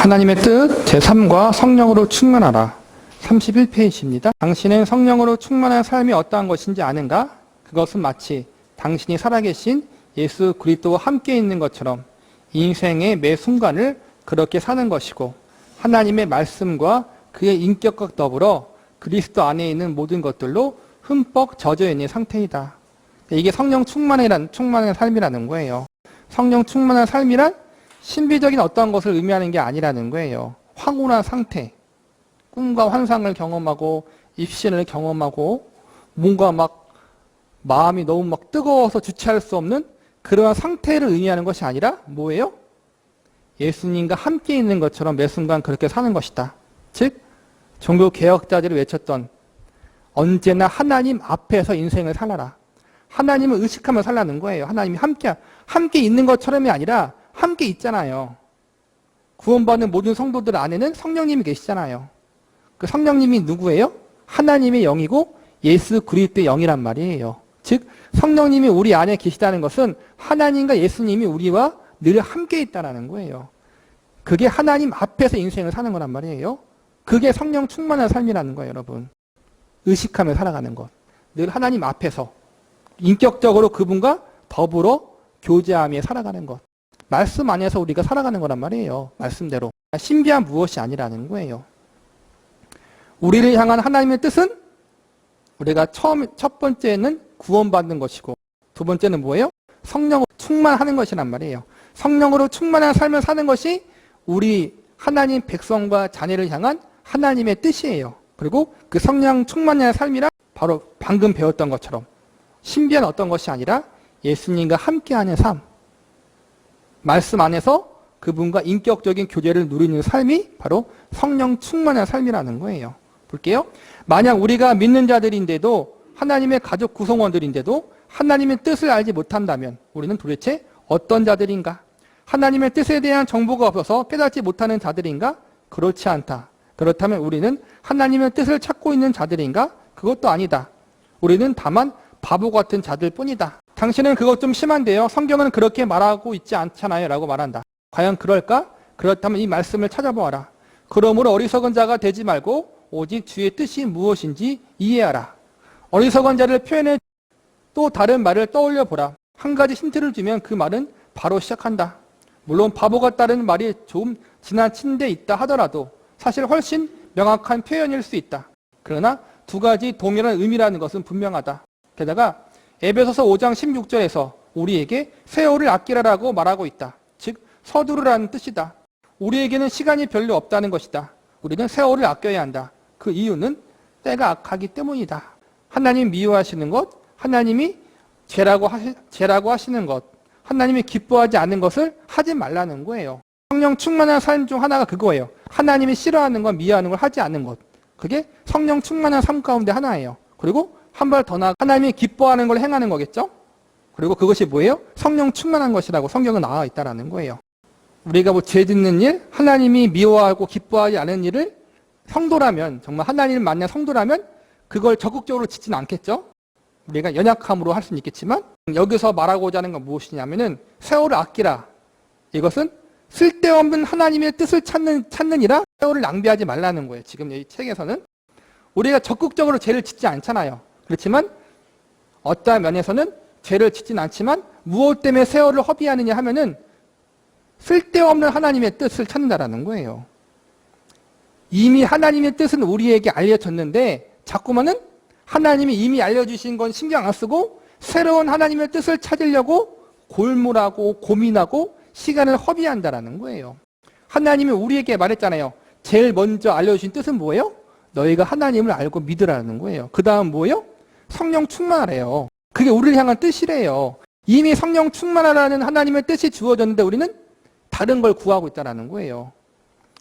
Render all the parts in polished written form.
하나님의 뜻 제3과 성령으로 충만하라. 31페이지입니다. 당신은 성령으로 충만한 삶이 어떠한 것인지 아는가? 그것은 마치 당신이 살아계신 예수 그리스도와 함께 있는 것처럼 인생의 매 순간을 그렇게 사는 것이고, 하나님의 말씀과 그의 인격과 더불어 그리스도 안에 있는 모든 것들로 흠뻑 젖어 있는 상태이다. 이게 성령 충만한 삶이라는 거예요. 성령 충만한 삶이란 신비적인 어떤 것을 의미하는 게 아니라는 거예요. 황홀한 상태, 꿈과 환상을 경험하고 입신을 경험하고 뭔가 막 마음이 너무 막 뜨거워서 주체할 수 없는 그러한 상태를 의미하는 것이 아니라 뭐예요? 예수님과 함께 있는 것처럼 매 순간 그렇게 사는 것이다. 즉 종교 개혁자들이 외쳤던 언제나 하나님 앞에서 인생을 살아라. 하나님을 의식하며 살라는 거예요. 하나님이 함께 있는 것처럼이 아니라 함께 있잖아요. 구원받는 모든 성도들 안에는 성령님이 계시잖아요. 그 성령님이 누구예요? 하나님의 영이고 예수 그리스도의 영이란 말이에요. 즉 성령님이 우리 안에 계시다는 것은 하나님과 예수님이 우리와 늘 함께 있다는 거예요. 그게 하나님 앞에서 인생을 사는 거란 말이에요. 그게 성령 충만한 삶이라는 거예요, 여러분. 의식하며 살아가는 것. 늘 하나님 앞에서 인격적으로 그분과 더불어 교제하며 살아가는 것. 말씀 안에서 우리가 살아가는 거란 말이에요. 말씀대로. 신비한 무엇이 아니라는 거예요. 우리를 향한 하나님의 뜻은 우리가 첫 번째는 구원받는 것이고, 두 번째는 뭐예요? 성령으로 충만하는 것이란 말이에요. 성령으로 충만한 삶을 사는 것이 우리 하나님 백성과 자녀를 향한 하나님의 뜻이에요. 그리고 그 성령 충만한 삶이란 바로 방금 배웠던 것처럼 신비한 어떤 것이 아니라 예수님과 함께하는 삶, 말씀 안에서 그분과 인격적인 교제를 누리는 삶이 바로 성령 충만한 삶이라는 거예요. 볼게요. 만약 우리가 믿는 자들인데도 하나님의 가족 구성원들인데도 하나님의 뜻을 알지 못한다면 우리는 도대체 어떤 자들인가? 하나님의 뜻에 대한 정보가 없어서 깨닫지 못하는 자들인가? 그렇지 않다. 그렇다면 우리는 하나님의 뜻을 찾고 있는 자들인가? 그것도 아니다. 우리는 다만 바보 같은 자들 뿐이다. 당신은 그것 좀 심한데요. 성경은 그렇게 말하고 있지 않잖아요. 라고 말한다. 과연 그럴까? 그렇다면 이 말씀을 찾아보아라. 그러므로 어리석은 자가 되지 말고 오직 주의 뜻이 무엇인지 이해하라. 어리석은 자를 표현해 또 다른 말을 떠올려 보라. 한 가지 힌트를 주면 그 말은 바로 시작한다. 물론 바보 같다는 말이 좀 지나친 데 있다 하더라도 사실 훨씬 명확한 표현일 수 있다. 그러나 두 가지 동일한 의미라는 것은 분명하다. 게다가 에베소서 5장 16절에서 우리에게 세월을 아끼라라고 말하고 있다. 즉 서두르라는 뜻이다. 우리에게는 시간이 별로 없다는 것이다. 우리는 세월을 아껴야 한다. 그 이유는 때가 악하기 때문이다. 하나님 미워하시는 것, 하나님이 죄라고 하시는 것, 하나님이 기뻐하지 않는 것을 하지 말라는 거예요. 성령 충만한 삶 중 하나가 그거예요. 하나님이 싫어하는 것, 미워하는 걸 하지 않는 것. 그게 성령 충만한 삶 가운데 하나예요. 그리고 한 발 더 나아가 하나님이 기뻐하는 걸 행하는 거겠죠? 그리고 그것이 뭐예요? 성령 충만한 것이라고 성경은 나와 있다는 거예요. 우리가 뭐 죄 짓는 일, 하나님이 미워하고 기뻐하지 않은 일을 성도라면, 정말 하나님을 만난 성도라면 그걸 적극적으로 짓지는 않겠죠? 우리가 연약함으로 할 수는 있겠지만 여기서 말하고자 하는 건 무엇이냐면은 세월을 아끼라. 이것은 쓸데없는 하나님의 뜻을 찾느니라 세월을 낭비하지 말라는 거예요. 지금 이 책에서는 우리가 적극적으로 죄를 짓지 않잖아요. 그렇지만 어떠한 면에서는 죄를 짓진 않지만 무엇 때문에 세월을 허비하느냐 하면은 쓸데없는 하나님의 뜻을 찾는다라는 거예요. 이미 하나님의 뜻은 우리에게 알려졌는데 자꾸만은 하나님이 이미 알려주신 건 신경 안 쓰고 새로운 하나님의 뜻을 찾으려고 골몰하고 고민하고 시간을 허비한다라는 거예요. 하나님이 우리에게 말했잖아요. 제일 먼저 알려주신 뜻은 뭐예요? 너희가 하나님을 알고 믿으라는 거예요. 그 다음 뭐예요? 성령 충만하래요. 그게 우리를 향한 뜻이래요. 이미 성령 충만하라는 하나님의 뜻이 주어졌는데 우리는 다른 걸 구하고 있다는 거예요.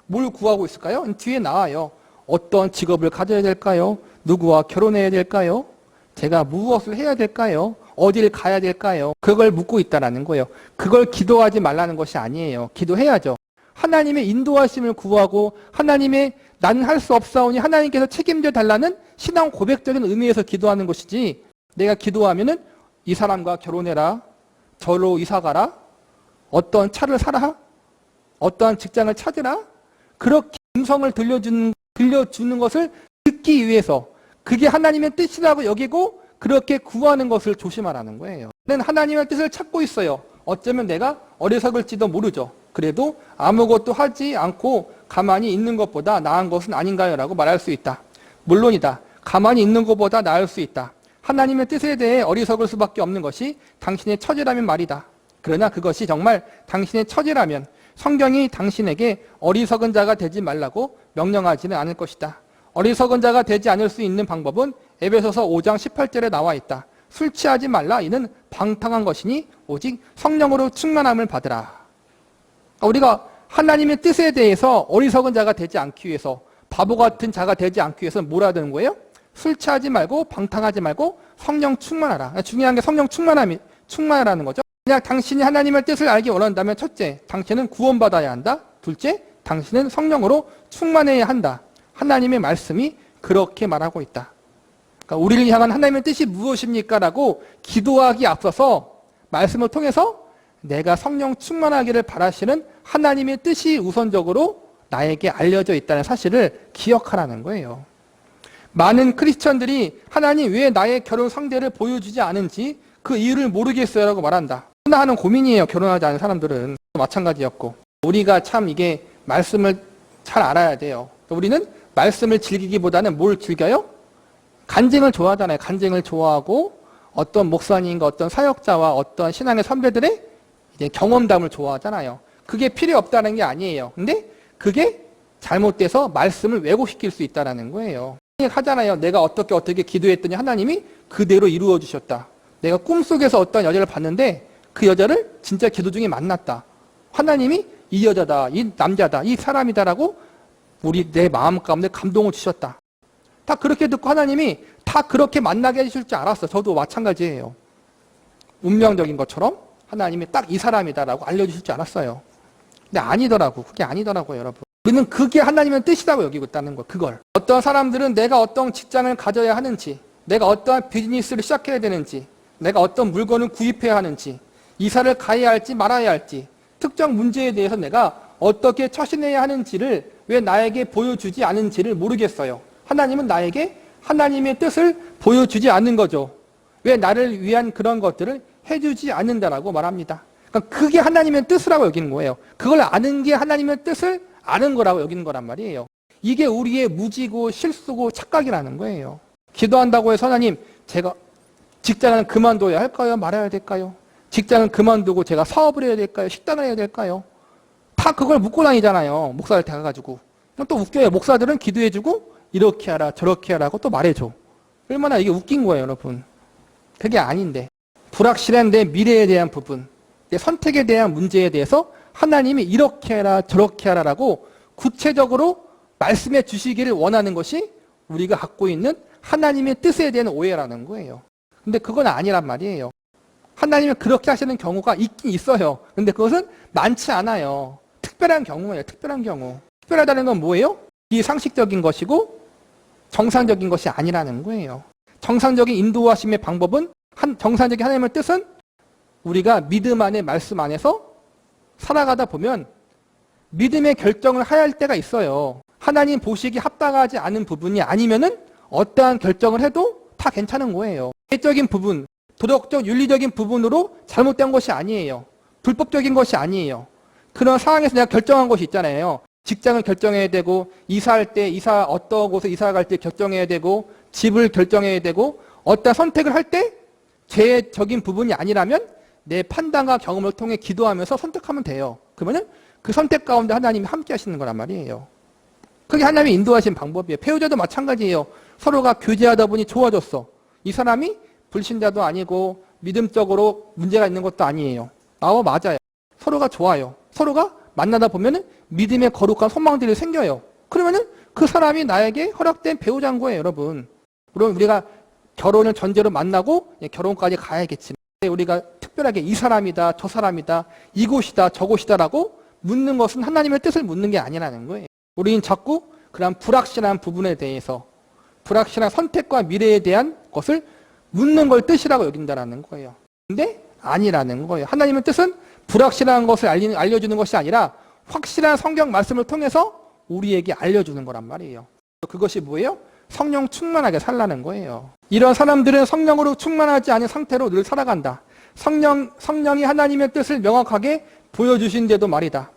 뭘 구하고 있을까요? 뒤에 나와요. 어떤 직업을 가져야 될까요? 누구와 결혼해야 될까요? 제가 무엇을 해야 될까요? 어디를 가야 될까요? 그걸 묻고 있다는 거예요. 그걸 기도하지 말라는 것이 아니에요. 기도해야죠. 하나님의 인도하심을 구하고 하나님의 나는 할 수 없사오니 하나님께서 책임져 달라는 신앙 고백적인 의미에서 기도하는 것이지, 내가 기도하면은 이 사람과 결혼해라, 저로 이사 가라, 어떤 차를 사라, 어떠한 직장을 찾으라, 그렇게 음성을 들려주는 것을 듣기 위해서 그게 하나님의 뜻이라고 여기고 그렇게 구하는 것을 조심하라는 거예요. 하나님의 뜻을 찾고 있어요. 어쩌면 내가 어리석을지도 모르죠. 그래도 아무것도 하지 않고 가만히 있는 것보다 나은 것은 아닌가요? 라고 말할 수 있다. 물론이다. 가만히 있는 것보다 나을 수 있다. 하나님의 뜻에 대해 어리석을 수밖에 없는 것이 당신의 처지라면 말이다. 그러나 그것이 정말 당신의 처지라면 성경이 당신에게 어리석은 자가 되지 말라고 명령하지는 않을 것이다. 어리석은 자가 되지 않을 수 있는 방법은 에베소서 5장 18절에 나와 있다. 술 취하지 말라. 이는 방탕한 것이니 오직 성령으로 충만함을 받으라. 우리가 하나님의 뜻에 대해서 어리석은 자가 되지 않기 위해서, 바보 같은 자가 되지 않기 위해서 뭘 해야 되는 거예요? 술 취하지 말고 방탕하지 말고 성령 충만하라. 중요한 게 성령 충만하라는 거죠. 그냥 당신이 하나님의 뜻을 알기 원한다면 첫째, 당신은 구원받아야 한다. 둘째, 당신은 성령으로 충만해야 한다. 하나님의 말씀이 그렇게 말하고 있다. 그러니까 우리를 향한 하나님의 뜻이 무엇입니까? 라고 기도하기 앞서서 말씀을 통해서 내가 성령 충만하기를 바라시는 하나님의 뜻이 우선적으로 나에게 알려져 있다는 사실을 기억하라는 거예요. 많은 크리스천들이 하나님 왜 나의 결혼 상대를 보여주지 않은지 그 이유를 모르겠어요 라고 말한다. 하나 하는 고민이에요. 결혼하지 않은 사람들은. 마찬가지였고, 우리가 참 이게 말씀을 잘 알아야 돼요. 우리는 말씀을 즐기기보다는 뭘 즐겨요? 간증을 좋아하잖아요. 간증을 좋아하고 어떤 목사님과 어떤 사역자와 어떤 신앙의 선배들의 이제 경험담을 좋아하잖아요. 그게 필요 없다는 게 아니에요. 근데 그게 잘못돼서 말씀을 왜곡시킬 수 있다는 거예요. 하잖아요. 내가 어떻게 기도했더니 하나님이 그대로 이루어 주셨다. 내가 꿈속에서 어떤 여자를 봤는데 그 여자를 진짜 기도 중에 만났다. 하나님이 이 여자다, 이 남자다, 이 사람이다라고 내 마음 가운데 감동을 주셨다. 다 그렇게 듣고 하나님이 다 그렇게 만나게 해주실 줄 알았어. 저도 마찬가지예요. 운명적인 것처럼 하나님이 딱 이 사람이다라고 알려주실 줄 알았어요. 근데 아니더라고. 그게 아니더라고요, 여러분. 우리는 그게 하나님의 뜻이라고 여기고 있다는 거예요. 그걸. 어떤 사람들은 내가 어떤 직장을 가져야 하는지, 내가 어떠한 비즈니스를 시작해야 되는지, 내가 어떤 물건을 구입해야 하는지, 이사를 가야 할지 말아야 할지, 특정 문제에 대해서 내가 어떻게 처신해야 하는지를 왜 나에게 보여주지 않은지를 모르겠어요. 하나님은 나에게 하나님의 뜻을 보여주지 않는 거죠. 왜 나를 위한 그런 것들을 해주지 않는다라고 말합니다. 그러니까 그게 하나님의 뜻이라고 여기는 거예요. 그걸 아는 게 하나님의 뜻을 아는 거라고 여기는 거란 말이에요. 이게 우리의 무지고 실수고 착각이라는 거예요. 기도한다고 해서 하나님, 제가 직장을 그만둬야 할까요? 말아야 될까요? 직장을 그만두고 제가 사업을 해야 될까요? 식당을 해야 될까요? 다 그걸 묻고 다니잖아요. 목사를 대가가지고. 또 웃겨요. 목사들은 기도해주고 이렇게 하라 저렇게 하라고 또 말해줘. 얼마나 이게 웃긴 거예요, 여러분. 그게 아닌데. 불확실한 내 미래에 대한 부분, 내 선택에 대한 문제에 대해서 하나님이 이렇게 해라 저렇게 하라라고 구체적으로 말씀해 주시기를 원하는 것이 우리가 갖고 있는 하나님의 뜻에 대한 오해라는 거예요. 근데 그건 아니란 말이에요. 하나님은 그렇게 하시는 경우가 있긴 있어요. 근데 그것은 많지 않아요. 특별한 경우예요. 특별한 경우. 특별하다는 건 뭐예요? 비상식적인 것이고 정상적인 것이 아니라는 거예요. 정상적인 인도하심의 방법은, 정상적인 하나님의 뜻은 우리가 믿음 안에 말씀 안에서 살아가다 보면 믿음의 결정을 해야 할 때가 있어요. 하나님 보시기 합당하지 않은 부분이 아니면은 어떠한 결정을 해도 다 괜찮은 거예요. 예적인 부분, 도덕적, 윤리적인 부분으로 잘못된 것이 아니에요. 불법적인 것이 아니에요. 그런 상황에서 내가 결정한 것이 있잖아요. 직장을 결정해야 되고, 이사할 때, 어떤 곳에 이사 갈 때 결정해야 되고, 집을 결정해야 되고, 어떤 선택을 할 때 죄적인 부분이 아니라면 내 판단과 경험을 통해 기도하면서 선택하면 돼요. 그러면은 그 선택 가운데 하나님이 함께 하시는 거란 말이에요. 그게 하나님이 인도하신 방법이에요. 배우자도 마찬가지예요. 서로가 교제하다 보니 좋아졌어. 이 사람이 불신자도 아니고 믿음적으로 문제가 있는 것도 아니에요. 맞아요. 서로가 좋아요. 서로가 만나다 보면은 믿음의 거룩한 소망들이 생겨요. 그러면은 그 사람이 나에게 허락된 배우자인 거예요, 여러분. 물론 우리가 결혼을 전제로 만나고 결혼까지 가야겠지만, 우리가 특별하게 이 사람이다, 저 사람이다, 이곳이다, 저곳이다라고 묻는 것은 하나님의 뜻을 묻는 게 아니라는 거예요. 우리는 자꾸 그런 불확실한 부분에 대해서, 불확실한 선택과 미래에 대한 것을 묻는 걸 뜻이라고 여긴다는 거예요. 근데 아니라는 거예요. 하나님의 뜻은 불확실한 것을 알려주는 것이 아니라 확실한 성경 말씀을 통해서 우리에게 알려주는 거란 말이에요. 그것이 뭐예요? 성령 충만하게 살라는 거예요. 이런 사람들은 성령으로 충만하지 않은 상태로 늘 살아간다. 성령이 하나님의 뜻을 명확하게 보여주신데도 말이다.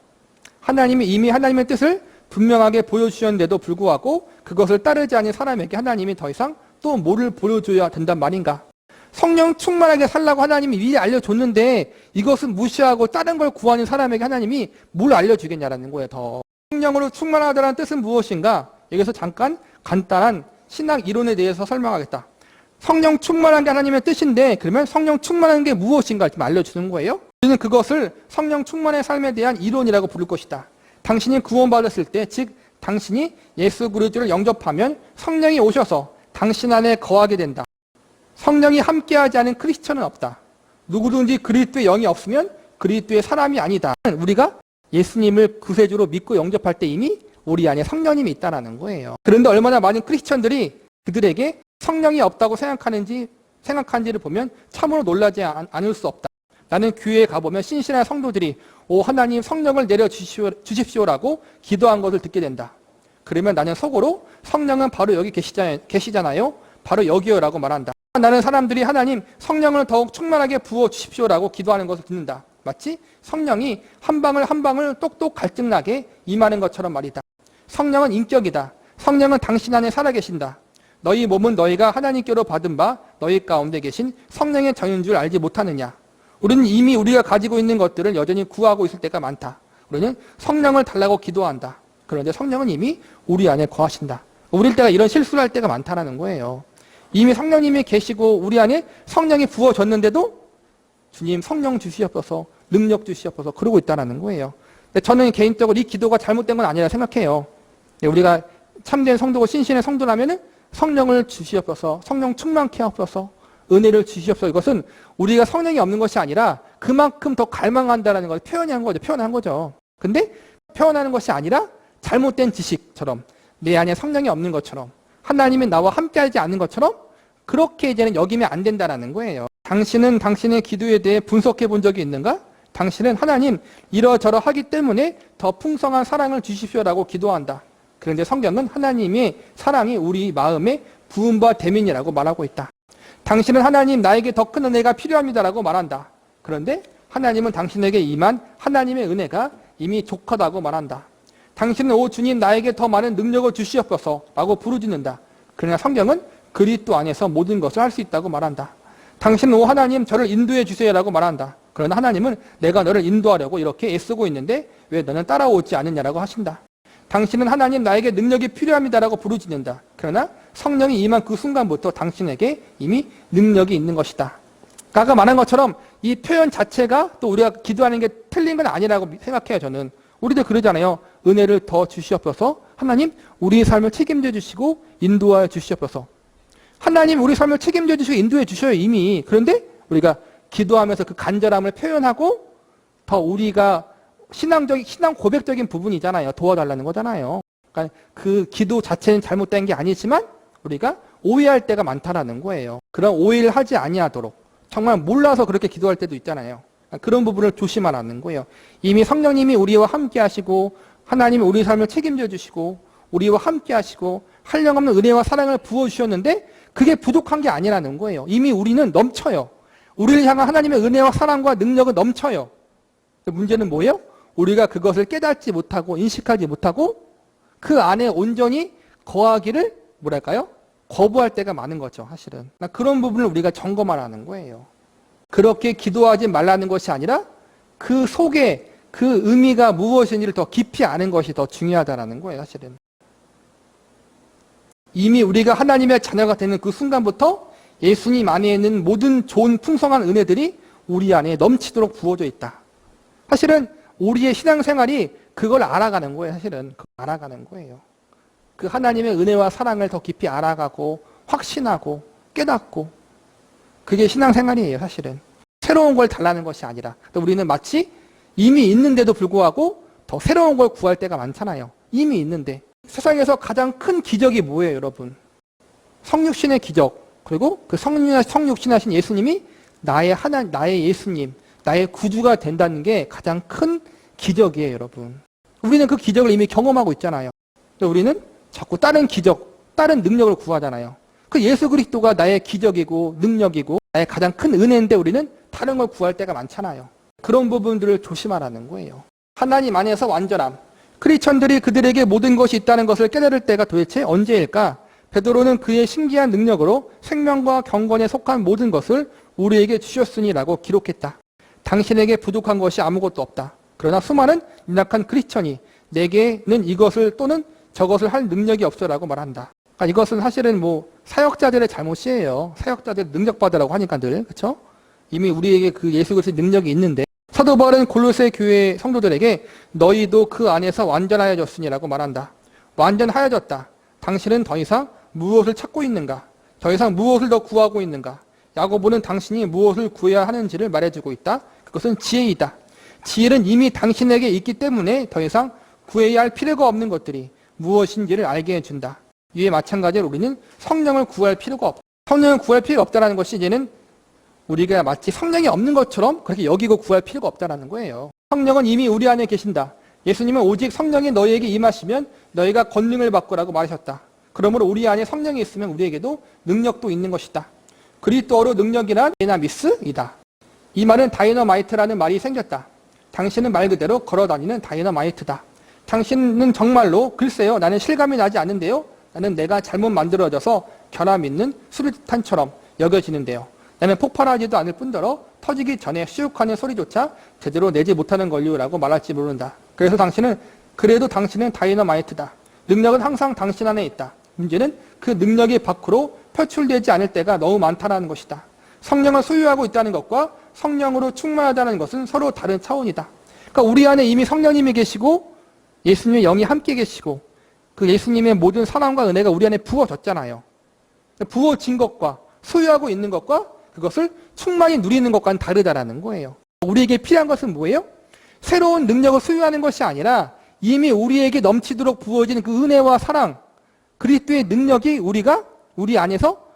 하나님이 이미 하나님의 뜻을 분명하게 보여주셨는데도 불구하고 그것을 따르지 않은 사람에게 하나님이 더 이상 또 뭐를 보여줘야 된단 말인가? 성령 충만하게 살라고 하나님이 미리 알려줬는데 이것은 무시하고 다른 걸 구하는 사람에게 하나님이 뭘 알려주겠냐라는 거예요. 더 성령으로 충만하다는 뜻은 무엇인가? 여기서 잠깐 간단한 신학 이론에 대해서 설명하겠다. 성령 충만한 게 하나님의 뜻인데 그러면 성령 충만한 게 무엇인가 좀 알려주는 거예요. 우리는 그것을 성령 충만의 삶에 대한 이론이라고 부를 것이다. 당신이 구원받았을 때, 즉 당신이 예수 그리스도를 영접하면 성령이 오셔서 당신 안에 거하게 된다. 성령이 함께하지 않은 크리스천은 없다. 누구든지 그리스도의 영이 없으면 그리스도의 사람이 아니다. 우리가 예수님을 구세주로 믿고 영접할 때 이미 우리 안에 성령님이 있다는 거예요. 그런데 얼마나 많은 크리스천들이 그들에게 성령이 없다고 생각하는지를 보면 참으로 놀라지 않을 수 없다. 나는 교회에 가보면 신실한 성도들이 오 하나님 성령을 내려주십시오라고 기도한 것을 듣게 된다. 그러면 나는 속으로 성령은 바로 여기 계시잖아요. 바로 여기요라고 말한다. 나는 사람들이 하나님 성령을 더욱 충만하게 부어주십시오라고 기도하는 것을 듣는다. 마치 성령이 한 방울 한 방울 똑똑 갈증나게 임하는 것처럼 말이다. 성령은 인격이다. 성령은 당신 안에 살아계신다. 너희 몸은 너희가 하나님께로 받은 바 너희 가운데 계신 성령의 정인 줄 알지 못하느냐. 우리는 이미 우리가 가지고 있는 것들을 여전히 구하고 있을 때가 많다. 우리는 성령을 달라고 기도한다. 그런데 성령은 이미 우리 안에 거하신다. 우릴 때가 이런 실수를 할 때가 많다라는 거예요. 이미 성령님이 계시고 우리 안에 성령이 부어졌는데도 주님 성령 주시옵소서, 능력 주시옵소서 그러고 있다는 거예요. 근데 저는 개인적으로 이 기도가 잘못된 건 아니라 생각해요. 우리가 참된 성도고 신신의 성도라면 성령을 주시옵소서, 성령 충만케 하옵소서, 은혜를 주시옵소서. 이것은 우리가 성령이 없는 것이 아니라 그만큼 더 갈망한다는 걸 표현한 거죠. 근데 표현하는 것이 아니라 잘못된 지식처럼 내 안에 성령이 없는 것처럼 하나님이 나와 함께하지 않는 것처럼 그렇게 이제는 여기면 안 된다는 거예요. 당신은 당신의 기도에 대해 분석해 본 적이 있는가? 당신은 하나님 이러저러 하기 때문에 더 풍성한 사랑을 주십시오라고 기도한다. 그런데 성경은 하나님의 사랑이 우리 마음에 부음바 대민이라고 말하고 있다. 당신은 하나님 나에게 더 큰 은혜가 필요합니다라고 말한다. 그런데 하나님은 당신에게 임한 하나님의 은혜가 이미 족하다고 말한다. 당신은 오 주님 나에게 더 많은 능력을 주시옵소서 라고 부르짖는다. 그러나 성경은 그리스도 안에서 모든 것을 할 수 있다고 말한다. 당신은 오 하나님 저를 인도해 주세요라고 말한다. 그러나 하나님은 내가 너를 인도하려고 이렇게 애쓰고 있는데 왜 너는 따라오지 않느냐라고 하신다. 당신은 하나님 나에게 능력이 필요합니다라고 부르짖는다. 그러나 성령이 임한 그 순간부터 당신에게 이미 능력이 있는 것이다. 아까 말한 것처럼 이 표현 자체가 또 우리가 기도하는 게 틀린 건 아니라고 생각해요. 저는 우리도 그러잖아요. 은혜를 더 주시옵소서. 하나님 우리의 삶을 책임져 주시고 인도하여 주시옵소서. 하나님 우리 삶을 책임져 주시고 인도해 주셔요 이미. 그런데 우리가 기도하면서 그 간절함을 표현하고 더 우리가 신앙 고백적인 부분이잖아요. 도와달라는 거잖아요. 그러니까 그 기도 자체는 잘못된 게 아니지만 우리가 오해할 때가 많다라는 거예요. 그런 오해를 하지 아니하도록 정말 몰라서 그렇게 기도할 때도 있잖아요. 그런 부분을 조심하라는 거예요. 이미 성령님이 우리와 함께 하시고 하나님이 우리 삶을 책임져 주시고 우리와 함께 하시고 한량없는 은혜와 사랑을 부어주셨는데 그게 부족한 게 아니라는 거예요. 이미 우리는 넘쳐요. 우리를 향한 하나님의 은혜와 사랑과 능력은 넘쳐요. 문제는 뭐예요? 우리가 그것을 깨닫지 못하고 인식하지 못하고 그 안에 온전히 거하기를 거부할 때가 많은 거죠. 사실은 그런 부분을 우리가 점검하라는 거예요. 그렇게 기도하지 말라는 것이 아니라 그 속에 그 의미가 무엇인지를 더 깊이 아는 것이 더 중요하다는 거예요. 사실은 이미 우리가 하나님의 자녀가 되는 그 순간부터 예수님 안에 있는 모든 좋은 풍성한 은혜들이 우리 안에 넘치도록 부어져 있다. 사실은 우리의 신앙생활이 그걸 알아가는 거예요. 사실은 알아가는 거예요. 그 하나님의 은혜와 사랑을 더 깊이 알아가고 확신하고 깨닫고 그게 신앙생활이에요. 사실은 새로운 걸 달라는 것이 아니라 우리는 마치 이미 있는데도 불구하고 더 새로운 걸 구할 때가 많잖아요. 이미 있는데 세상에서 가장 큰 기적이 뭐예요, 여러분? 성육신의 기적. 그리고 그 성육신하신 예수님이 나의 예수님, 나의 구주가 된다는 게 가장 큰 기적이에요, 여러분. 우리는 그 기적을 이미 경험하고 있잖아요. 우리는 자꾸 다른 기적, 다른 능력을 구하잖아요. 그 예수 그리스도가 나의 기적이고 능력이고 나의 가장 큰 은혜인데 우리는 다른 걸 구할 때가 많잖아요. 그런 부분들을 조심하라는 거예요. 하나님 안에서 완전함. 크리스천들이 그들에게 모든 것이 있다는 것을 깨달을 때가 도대체 언제일까? 베드로는 그의 신기한 능력으로 생명과 경건에 속한 모든 것을 우리에게 주셨으니라고 기록했다. 당신에게 부족한 것이 아무것도 없다. 그러나 수많은 연약한 크리스천이 내게는 이것을 또는 저것을 할 능력이 없어라고 말한다. 그러니까 이것은 사실은 사역자들의 잘못이에요. 사역자들 능력받으라고 하니까 늘, 그렇죠? 이미 우리에게 그 예수 그리스도의 능력이 있는데 사도 바울은 골로새 교회 성도들에게 너희도 그 안에서 완전하여졌으니라고 말한다. 완전하여졌다. 당신은 더 이상 무엇을 찾고 있는가? 더 이상 무엇을 더 구하고 있는가? 야고보는 당신이 무엇을 구해야 하는지를 말해주고 있다. 그것은 지혜이다. 지혜는 이미 당신에게 있기 때문에 더 이상 구해야 할 필요가 없는 것들이 무엇인지를 알게 해준다. 이에 마찬가지로 우리는 성령을 구할 필요가 없다. 성령을 구할 필요가 없다는 것이 이제는 우리가 마치 성령이 없는 것처럼 그렇게 여기고 구할 필요가 없다는 거예요. 성령은 이미 우리 안에 계신다. 예수님은 오직 성령이 너희에게 임하시면 너희가 권능을 받고라고 말하셨다. 그러므로 우리 안에 성령이 있으면 우리에게도 능력도 있는 것이다. 그리스도어로 능력이란 다이나미스이다. 이 말은 다이너마이트라는 말이 생겼다. 당신은 말 그대로 걸어다니는 다이너마이트다. 당신은 정말로 글쎄요 나는 실감이 나지 않는데요. 나는 내가 잘못 만들어져서 결함 있는 수류탄처럼 여겨지는데요. 나는 폭발하지도 않을 뿐더러 터지기 전에 슉하는 소리조차 제대로 내지 못하는 걸요라고 말할지 모른다. 그래서 그래도 당신은 다이너마이트다. 능력은 항상 당신 안에 있다. 문제는 그 능력이 밖으로 표출되지 않을 때가 너무 많다는 것이다. 성령을 소유하고 있다는 것과 성령으로 충만하다는 것은 서로 다른 차원이다. 그러니까 우리 안에 이미 성령님이 계시고 예수님의 영이 함께 계시고 그 예수님의 모든 사랑과 은혜가 우리 안에 부어졌잖아요. 부어진 것과 소유하고 있는 것과 그것을 충만히 누리는 것과는 다르다라는 거예요. 우리에게 필요한 것은 뭐예요? 새로운 능력을 소유하는 것이 아니라 이미 우리에게 넘치도록 부어진 그 은혜와 사랑, 그리스도의 능력이 우리 안에서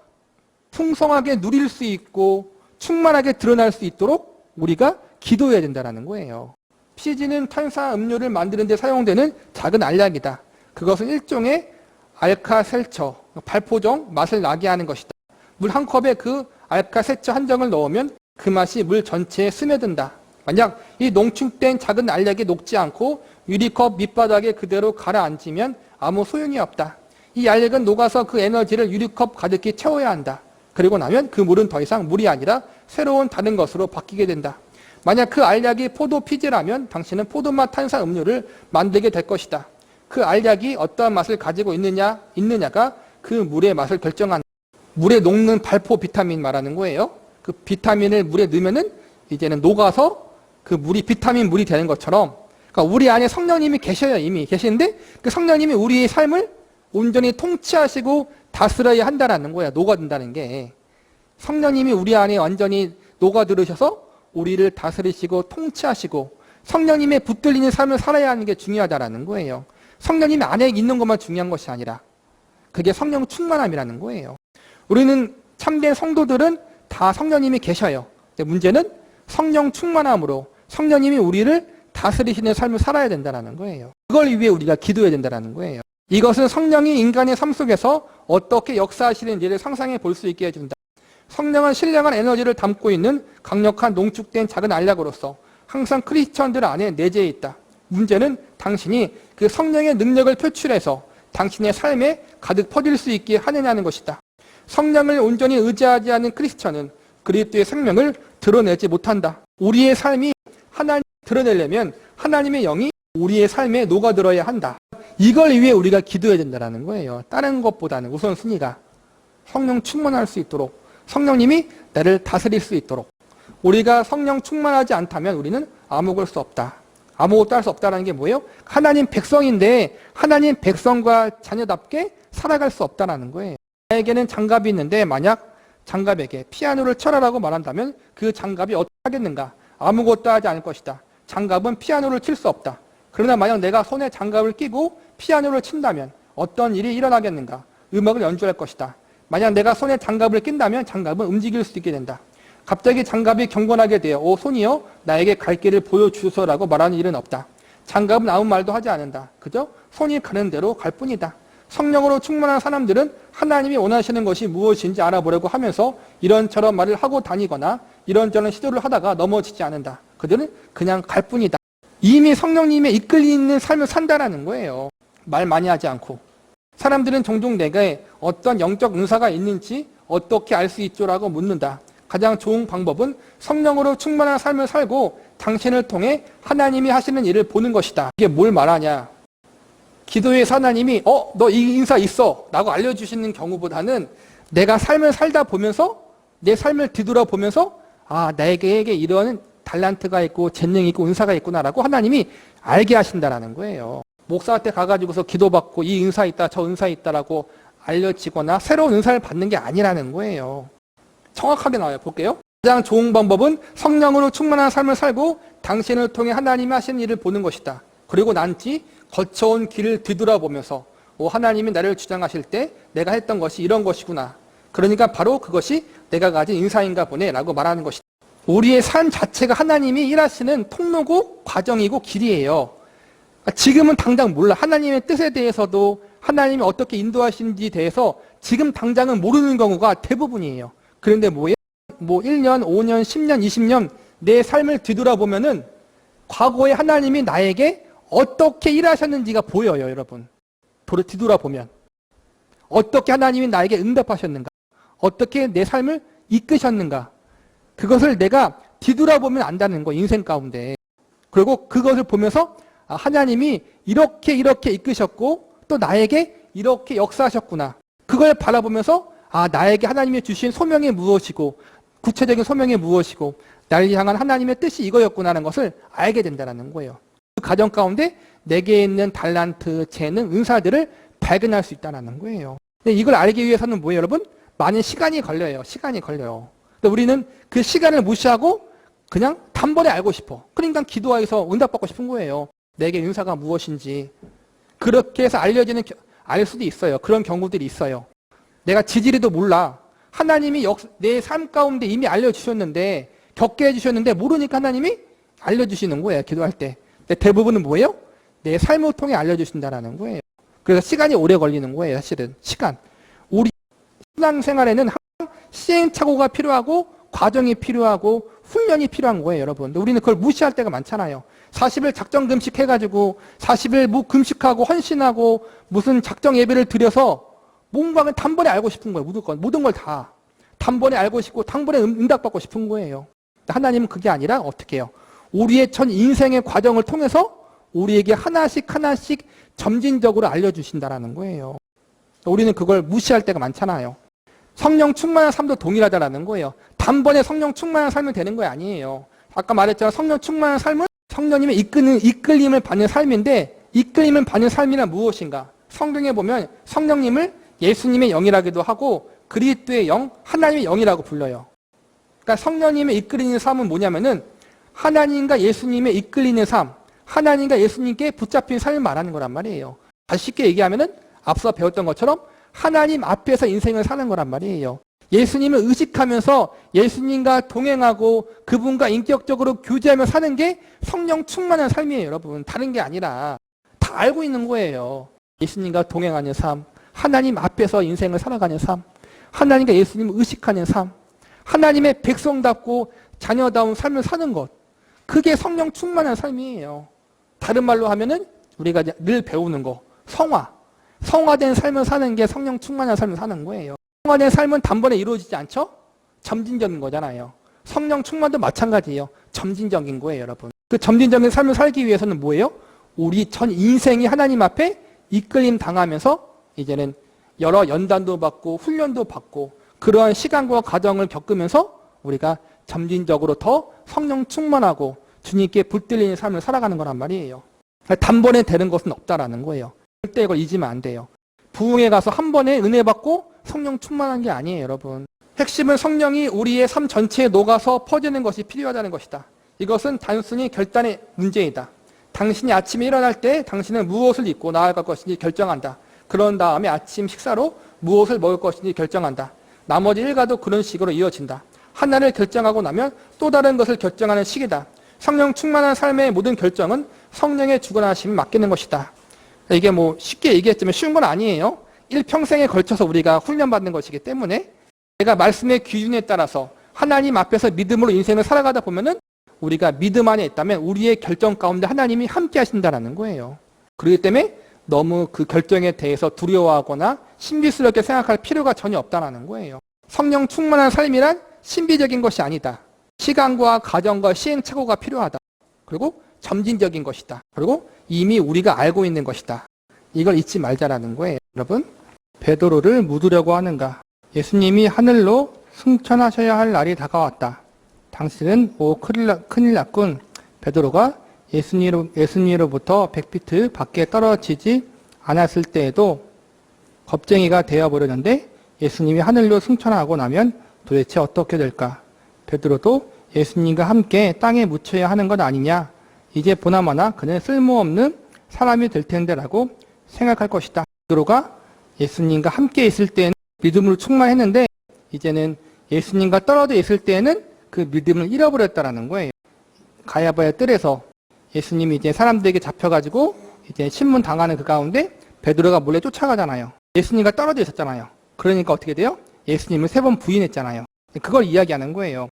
풍성하게 누릴 수 있고 충만하게 드러날 수 있도록 우리가 기도해야 된다는 거예요. 피지는 탄산 음료를 만드는 데 사용되는 작은 알약이다. 그것은 일종의 알카셀처, 발포종 맛을 나게 하는 것이다. 물 한 컵에 그 알카셀처 한 정을 넣으면 그 맛이 물 전체에 스며든다. 만약 이 농축된 작은 알약이 녹지 않고 유리컵 밑바닥에 그대로 가라앉으면 아무 소용이 없다. 이 알약은 녹아서 그 에너지를 유리컵 가득히 채워야 한다. 그리고 나면 그 물은 더 이상 물이 아니라 새로운 다른 것으로 바뀌게 된다. 만약 그 알약이 포도 피지라면 당신은 포도맛 탄산 음료를 만들게 될 것이다. 그 알약이 어떠한 맛을 가지고 있느냐가 그 물의 맛을 결정한다. 물에 녹는 발포 비타민 말하는 거예요. 그 비타민을 물에 넣으면은 이제는 녹아서 그 물이 비타민 물이 되는 것처럼, 그러니까 우리 안에 성령님이 계셔요. 이미 계시는데 그 성령님이 우리의 삶을 온전히 통치하시고 다스려야 한다는 거야. 녹아든다는 게. 성령님이 우리 안에 완전히 녹아들으셔서 우리를 다스리시고 통치하시고 성령님의 붙들리는 삶을 살아야 하는 게 중요하다는 거예요. 성령님이 안에 있는 것만 중요한 것이 아니라 그게 성령 충만함이라는 거예요. 우리는 참된 성도들은 다 성령님이 계셔요. 근데 문제는 성령 충만함으로 성령님이 우리를 다스리시는 삶을 살아야 된다는 거예요. 그걸 위해 우리가 기도해야 된다는 거예요. 이것은 성령이 인간의 삶 속에서 어떻게 역사하시는지를 상상해 볼 수 있게 해준다. 성령은 신령한 에너지를 담고 있는 강력한 농축된 작은 알약으로서 항상 크리스천들 안에 내재해 있다. 문제는 당신이 그 성령의 능력을 표출해서 당신의 삶에 가득 퍼질 수 있게 하느냐는 것이다. 성령을 온전히 의지하지 않는 크리스천은 그리스도의 생명을 드러내지 못한다. 우리의 삶이 하나님을 드러내려면 하나님의 영이 우리의 삶에 녹아들어야 한다. 이걸 위해 우리가 기도해야 된다는 거예요. 다른 것보다는 우선순위가 성령 충만할 수 있도록, 성령님이 나를 다스릴 수 있도록. 우리가 성령 충만하지 않다면 우리는 아무것도 할 수 없다. 아무것도 할 수 없다는 게 뭐예요? 하나님 백성인데 하나님 백성과 자녀답게 살아갈 수 없다는 거예요. 나에게는 장갑이 있는데 만약 장갑에게 피아노를 쳐라라고 말한다면 그 장갑이 어떻게 하겠는가? 아무것도 하지 않을 것이다. 장갑은 피아노를 칠 수 없다. 그러나 만약 내가 손에 장갑을 끼고 피아노를 친다면 어떤 일이 일어나겠는가? 음악을 연주할 것이다. 만약 내가 손에 장갑을 낀다면 장갑은 움직일 수 있게 된다. 갑자기 장갑이 경건하게 되어 손이여 나에게 갈 길을 보여주소라고 말하는 일은 없다. 장갑은 아무 말도 하지 않는다. 그저 손이 가는 대로 갈 뿐이다. 성령으로 충만한 사람들은 하나님이 원하시는 것이 무엇인지 알아보려고 하면서 이런저런 말을 하고 다니거나 이런저런 시도를 하다가 넘어지지 않는다. 그들은 그냥 갈 뿐이다. 이미 성령님의 이끌리는 삶을 산다라는 거예요. 말 많이 하지 않고. 사람들은 종종 내게 어떤 영적 은사가 있는지 어떻게 알 수 있죠라고 묻는다. 가장 좋은 방법은 성령으로 충만한 삶을 살고 당신을 통해 하나님이 하시는 일을 보는 것이다. 이게 뭘 말하냐? 기도에서 하나님이 너 이 인사 있어 라고 알려주시는 경우보다는 내가 삶을 살다 보면서 내 삶을 뒤돌아보면서 나에게 이런 달란트가 있고 재능이 있고 은사가 있구나라고 하나님이 알게 하신다라는 거예요. 목사한테 가가지고서 기도받고 이 은사 있다 저 은사 있다라고 알려지거나 새로운 은사를 받는 게 아니라는 거예요. 정확하게 나와요. 볼게요. 가장 좋은 방법은 성령으로 충만한 삶을 살고 당신을 통해 하나님이 하시는 일을 보는 것이다. 그리고 난지 거쳐온 길을 뒤돌아보면서 하나님이 나를 주장하실 때 내가 했던 것이 이런 것이구나. 그러니까 바로 그것이 내가 가진 인사인가 보네 라고 말하는 것이다. 우리의 삶 자체가 하나님이 일하시는 통로고 과정이고 길이에요. 지금은 당장 몰라. 하나님의 뜻에 대해서도 하나님이 어떻게 인도하시는지에 대해서 지금 당장은 모르는 경우가 대부분이에요. 그런데 뭐예요? 1년, 5년, 10년, 20년 내 삶을 뒤돌아보면은 과거에 하나님이 나에게 어떻게 일하셨는지가 보여요, 여러분. 뒤돌아보면. 어떻게 하나님이 나에게 응답하셨는가? 어떻게 내 삶을 이끄셨는가? 그것을 내가 뒤돌아보면 안다는 거, 인생 가운데. 그리고 그것을 보면서 하나님이 이렇게 이끄셨고 또 나에게 이렇게 역사하셨구나. 그걸 바라보면서 나에게 하나님이 주신 소명이 무엇이고 구체적인 소명이 무엇이고 나를 향한 하나님의 뜻이 이거였구나라는 것을 알게 된다는 거예요. 그 과정 가운데 내게 있는 달란트, 재능, 은사들을 발견할 수 있다는 거예요. 근데 이걸 알기 위해서는 뭐예요, 여러분? 많은 시간이 걸려요. 시간이 걸려요. 근데 우리는 그 시간을 무시하고 그냥 단번에 알고 싶어. 그러니까 기도하여서 응답받고 싶은 거예요. 내게 은사가 무엇인지. 그렇게 해서 알 수도 있어요. 그런 경우들이 있어요. 내가 지지리도 몰라. 하나님이 내 삶 가운데 이미 알려주셨는데 겪게 해주셨는데 모르니까 하나님이 알려주시는 거예요. 기도할 때. 근데 대부분은 뭐예요? 내 삶을 통해 알려주신다는 거예요. 그래서 시간이 오래 걸리는 거예요. 사실은. 시간. 우리 신앙생활에는 항상 시행착오가 필요하고 과정이 필요하고 훈련이 필요한 거예요. 여러분. 근데 우리는 그걸 무시할 때가 많잖아요. 40일 작정 금식 해가지고 40일 금식하고 헌신하고 무슨 작정 예배를 드려서 뭔가 단번에 알고 싶은 거예요. 모든 걸 다. 단번에 알고 싶고 단번에 응답받고 싶은 거예요. 하나님은 그게 아니라 어떻게 해요? 우리의 전 인생의 과정을 통해서 우리에게 하나씩 점진적으로 알려주신다라는 거예요. 우리는 그걸 무시할 때가 많잖아요. 성령 충만한 삶도 동일하다라는 거예요. 단번에 성령 충만한 삶이 되는 거 아니에요. 아까 말했잖아. 성령 충만한 삶은 성령님의 이끌림을 받는 삶인데 이끌림을 받는 삶이란 무엇인가? 성경에 보면 성령님을 예수님의 영이라기도 하고 그리스도의 영, 하나님의 영이라고 불러요. 그러니까 성령님의 이끌리는 삶은 뭐냐면은 하나님과 예수님의 이끌리는 삶, 하나님과 예수님께 붙잡힌 삶을 말하는 거란 말이에요. 다시 쉽게 얘기하면은 앞서 배웠던 것처럼 하나님 앞에서 인생을 사는 거란 말이에요. 예수님을 의식하면서 예수님과 동행하고 그분과 인격적으로 교제하며 사는 게 성령 충만한 삶이에요, 여러분. 다른 게 아니라 다 알고 있는 거예요. 예수님과 동행하는 삶, 하나님 앞에서 인생을 살아가는 삶, 하나님과 예수님을 의식하는 삶, 하나님의 백성답고 자녀다운 삶을 사는 것. 그게 성령 충만한 삶이에요. 다른 말로 하면은 우리가 늘 배우는 거, 성화. 성화된 삶을 사는 게 성령 충만한 삶을 사는 거예요. 성화된 삶은 단번에 이루어지지 않죠? 점진적인 거잖아요. 성령 충만도 마찬가지예요. 점진적인 거예요, 여러분. 그 점진적인 삶을 살기 위해서는 뭐예요? 우리 전 인생이 하나님 앞에 이끌림 당하면서 이제는 여러 연단도 받고 훈련도 받고 그러한 시간과 과정을 겪으면서 우리가 점진적으로 더 성령 충만하고 주님께 붙들리는 삶을 살아가는 거란 말이에요. 단번에 되는 것은 없다라는 거예요. 절대 이걸 잊으면 안 돼요. 부흥에 가서 한 번에 은혜 받고 성령 충만한 게 아니에요, 여러분. 핵심은 성령이 우리의 삶 전체에 녹아서 퍼지는 것이 필요하다는 것이다. 이것은 단순히 결단의 문제이다. 당신이 아침에 일어날 때 당신은 무엇을 입고 나아갈 것인지 결정한다. 그런 다음에 아침 식사로 무엇을 먹을 것인지 결정한다. 나머지 일과도 그런 식으로 이어진다. 하나를 결정하고 나면 또 다른 것을 결정하는 시기다. 성령 충만한 삶의 모든 결정은 성령의 주관하심을 맡기는 것이다. 이게 뭐 쉽게 얘기했지만 쉬운 건 아니에요. 일평생에 걸쳐서 우리가 훈련받는 것이기 때문에 내가 말씀의 기준에 따라서 하나님 앞에서 믿음으로 인생을 살아가다 보면은 우리가 믿음 안에 있다면 우리의 결정 가운데 하나님이 함께 하신다는 거예요. 그렇기 때문에 너무 그 결정에 대해서 두려워하거나 신비스럽게 생각할 필요가 전혀 없다는 거예요. 성령 충만한 삶이란 신비적인 것이 아니다. 시간과 과정과 시행착오가 필요하다. 그리고 점진적인 것이다. 그리고 이미 우리가 알고 있는 것이다. 이걸 잊지 말자라는 거예요. 여러분, 베드로를 묻으려고 하는가? 예수님이 하늘로 승천하셔야 할 날이 다가왔다. 당신은 큰일 났군. 베드로가 예수님으로부터 100피트 밖에 떨어지지 않았을 때에도 겁쟁이가 되어버렸는데 예수님이 하늘로 승천하고 나면 도대체 어떻게 될까? 베드로도 예수님과 함께 땅에 묻혀야 하는 것 아니냐? 이제 보나마나 그는 쓸모없는 사람이 될 텐데 라고 생각할 것이다. 베드로가 예수님과 함께 있을 때는 믿음으로 충만했는데 이제는 예수님과 떨어져 있을 때는 그 믿음을 잃어버렸다는 거예요. 가야바의 뜰에서 예수님이 이제 사람들에게 잡혀가지고 이제 신문 당하는 그 가운데 베드로가 몰래 쫓아가잖아요. 예수님과 떨어져 있었잖아요. 그러니까 어떻게 돼요? 예수님을 3번 부인했잖아요. 그걸 이야기하는 거예요.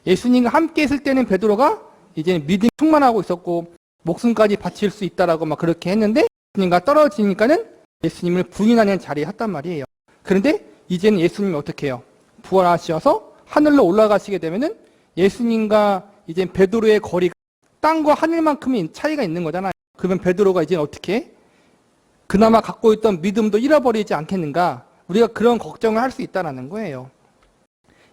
예수님과 함께 있을 때는 베드로가 이제 믿음이 충만하고 있었고 목숨까지 바칠 수 있다라고 막 그렇게 했는데 예수님과 떨어지니까는 예수님을 부인하는 자리에 섰단 말이에요. 그런데 이제는 예수님이 어떻게 해요? 부활하셔서 하늘로 올라가시게 되면은 예수님과 이제 베드로의 거리가 땅과 하늘만큼의 차이가 있는 거잖아요. 그러면 베드로가 이제 어떻게 해? 그나마 갖고 있던 믿음도 잃어버리지 않겠는가? 우리가 그런 걱정을 할 수 있다는 거예요.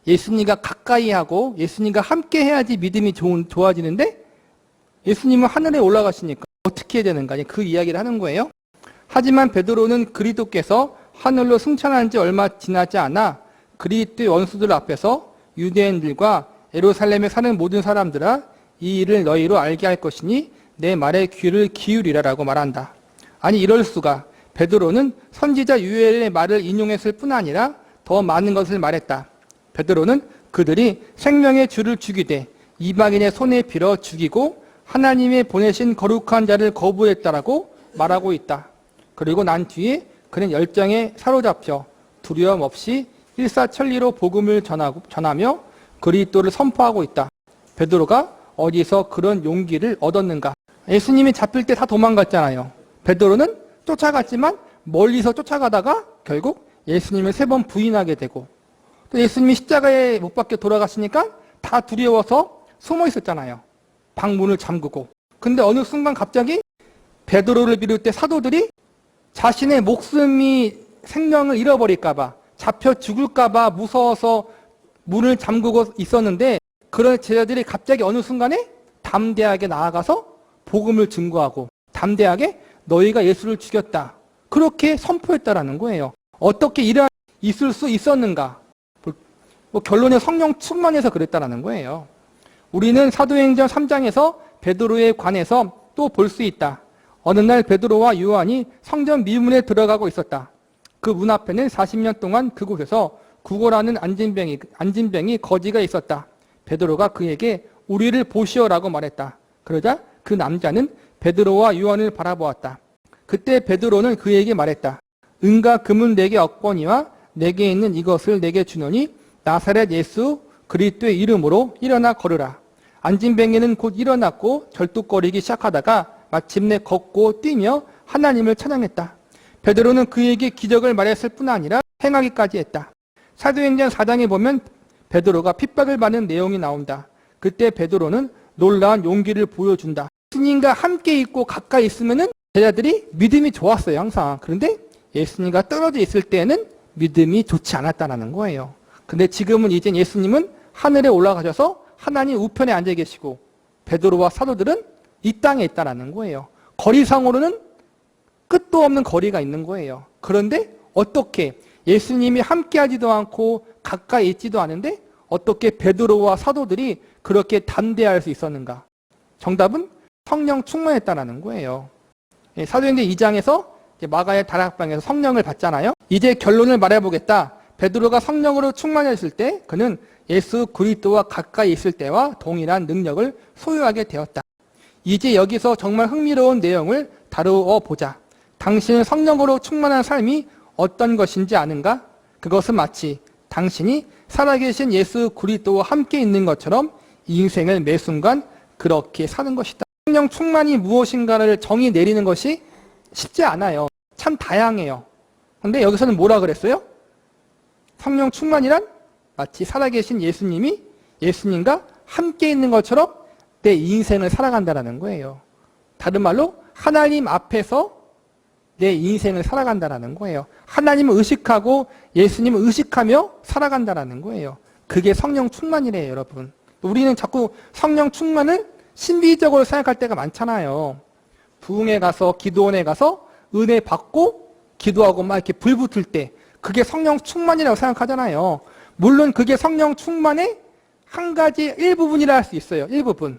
예수님과 가까이 하고 예수님과 함께 해야지 믿음이 좋아지는데 예수님은 하늘에 올라가시니까 어떻게 해야 되는가? 그 이야기를 하는 거예요. 하지만 베드로는 그리스도께서 하늘로 승천한 지 얼마 지나지 않아 그리스도의 원수들 앞에서 유대인들과 예루살렘에 사는 모든 사람들아 이 일을 너희로 알게 할 것이니 내 말에 귀를 기울이라라고 말한다. 아니 이럴 수가. 베드로는 선지자 유엘의 말을 인용했을 뿐 아니라 더 많은 것을 말했다. 베드로는 그들이 생명의 주를 죽이되 이방인의 손에 빌어 죽이고 하나님의 보내신 거룩한 자를 거부했다라고 말하고 있다. 그리고 난 뒤에 그는 열정에 사로잡혀 두려움 없이 일사천리로 복음을 전하며 그리스도를 선포하고 있다. 베드로가 어디서 그런 용기를 얻었는가? 예수님이 잡힐 때 다 도망갔잖아요. 베드로는 쫓아갔지만 멀리서 쫓아가다가 결국 예수님을 3번 부인하게 되고 또 예수님이 십자가에 못 박혀 돌아가시니까 다 두려워서 숨어 있었잖아요. 방문을 잠그고. 근데 어느 순간 갑자기 베드로를 비롯해 사도들이 자신의 목숨이 생명을 잃어버릴까봐 잡혀 죽을까봐 무서워서 문을 잠그고 있었는데 그런 제자들이 갑자기 어느 순간에 담대하게 나아가서 복음을 증거하고 담대하게 너희가 예수를 죽였다. 그렇게 선포했다라는 거예요. 어떻게 이런 있을 수 있었는가? 결론에 성령 충만해서 그랬다라는 거예요. 우리는 사도행전 3장에서 베드로에 관해서 또 볼 수 있다. 어느 날 베드로와 요한이 성전 미문에 들어가고 있었다. 그 문 앞에는 40년 동안 그곳에서 구걸하는 안진뱅이 거지가 있었다. 베드로가 그에게 우리를 보시오라고 말했다. 그러자 그 남자는 베드로와 요한을 바라보았다. 그때 베드로는 그에게 말했다. 은과 금은 내게 얻거니와 내게 있는 이것을 내게 주노니 나사렛 예수 그리스도의 이름으로 일어나 걸으라. 안진뱅이는 곧 일어났고 절뚝거리기 시작하다가 마침내 걷고 뛰며 하나님을 찬양했다. 베드로는 그에게 기적을 말했을 뿐 아니라 행하기까지 했다. 사도행전 4장에 보면 베드로가 핍박을 받는 내용이 나온다. 그때 베드로는 놀라운 용기를 보여준다. 예수님과 함께 있고 가까이 있으면은 제자들이 믿음이 좋았어요, 항상. 그런데 예수님과 떨어져 있을 때는 믿음이 좋지 않았다는 거예요. 근데 지금은 이제 예수님은 하늘에 올라가셔서 하나님 우편에 앉아 계시고 베드로와 사도들은 이 땅에 있다는 거예요. 거리상으로는 끝도 없는 거리가 있는 거예요. 그런데 어떻게 예수님이 함께하지도 않고 가까이 있지도 않은데 어떻게 베드로와 사도들이 그렇게 담대할 수 있었는가? 정답은 성령 충만했다는 거예요. 사도행전 2장에서 마가의 다락방에서 성령을 받잖아요. 이제 결론을 말해보겠다. 베드로가 성령으로 충만했을 때 그는 예수 그리스도와 가까이 있을 때와 동일한 능력을 소유하게 되었다. 이제 여기서 정말 흥미로운 내용을 다루어 보자. 당신은 성령으로 충만한 삶이 어떤 것인지 아는가? 그것은 마치 당신이 살아계신 예수 그리스도와 함께 있는 것처럼 인생을 매 순간 그렇게 사는 것이다. 성령 충만이 무엇인가를 정의 내리는 것이 쉽지 않아요. 참 다양해요. 근데 여기서는 뭐라 그랬어요? 성령 충만이란 마치 살아계신 예수님과 함께 있는 것처럼 내 인생을 살아간다는 거예요. 다른 말로 하나님 앞에서 내 인생을 살아간다는 거예요. 하나님을 의식하고 예수님을 의식하며 살아간다는 거예요. 그게 성령 충만이래요, 여러분. 우리는 자꾸 성령 충만을 신비적으로 생각할 때가 많잖아요. 부흥회 가서 기도원에 가서 은혜 받고 기도하고 막 이렇게 불 붙을 때 그게 성령 충만이라고 생각하잖아요. 물론 그게 성령 충만의 한 가지 일부분이라 할 수 있어요. 일부분.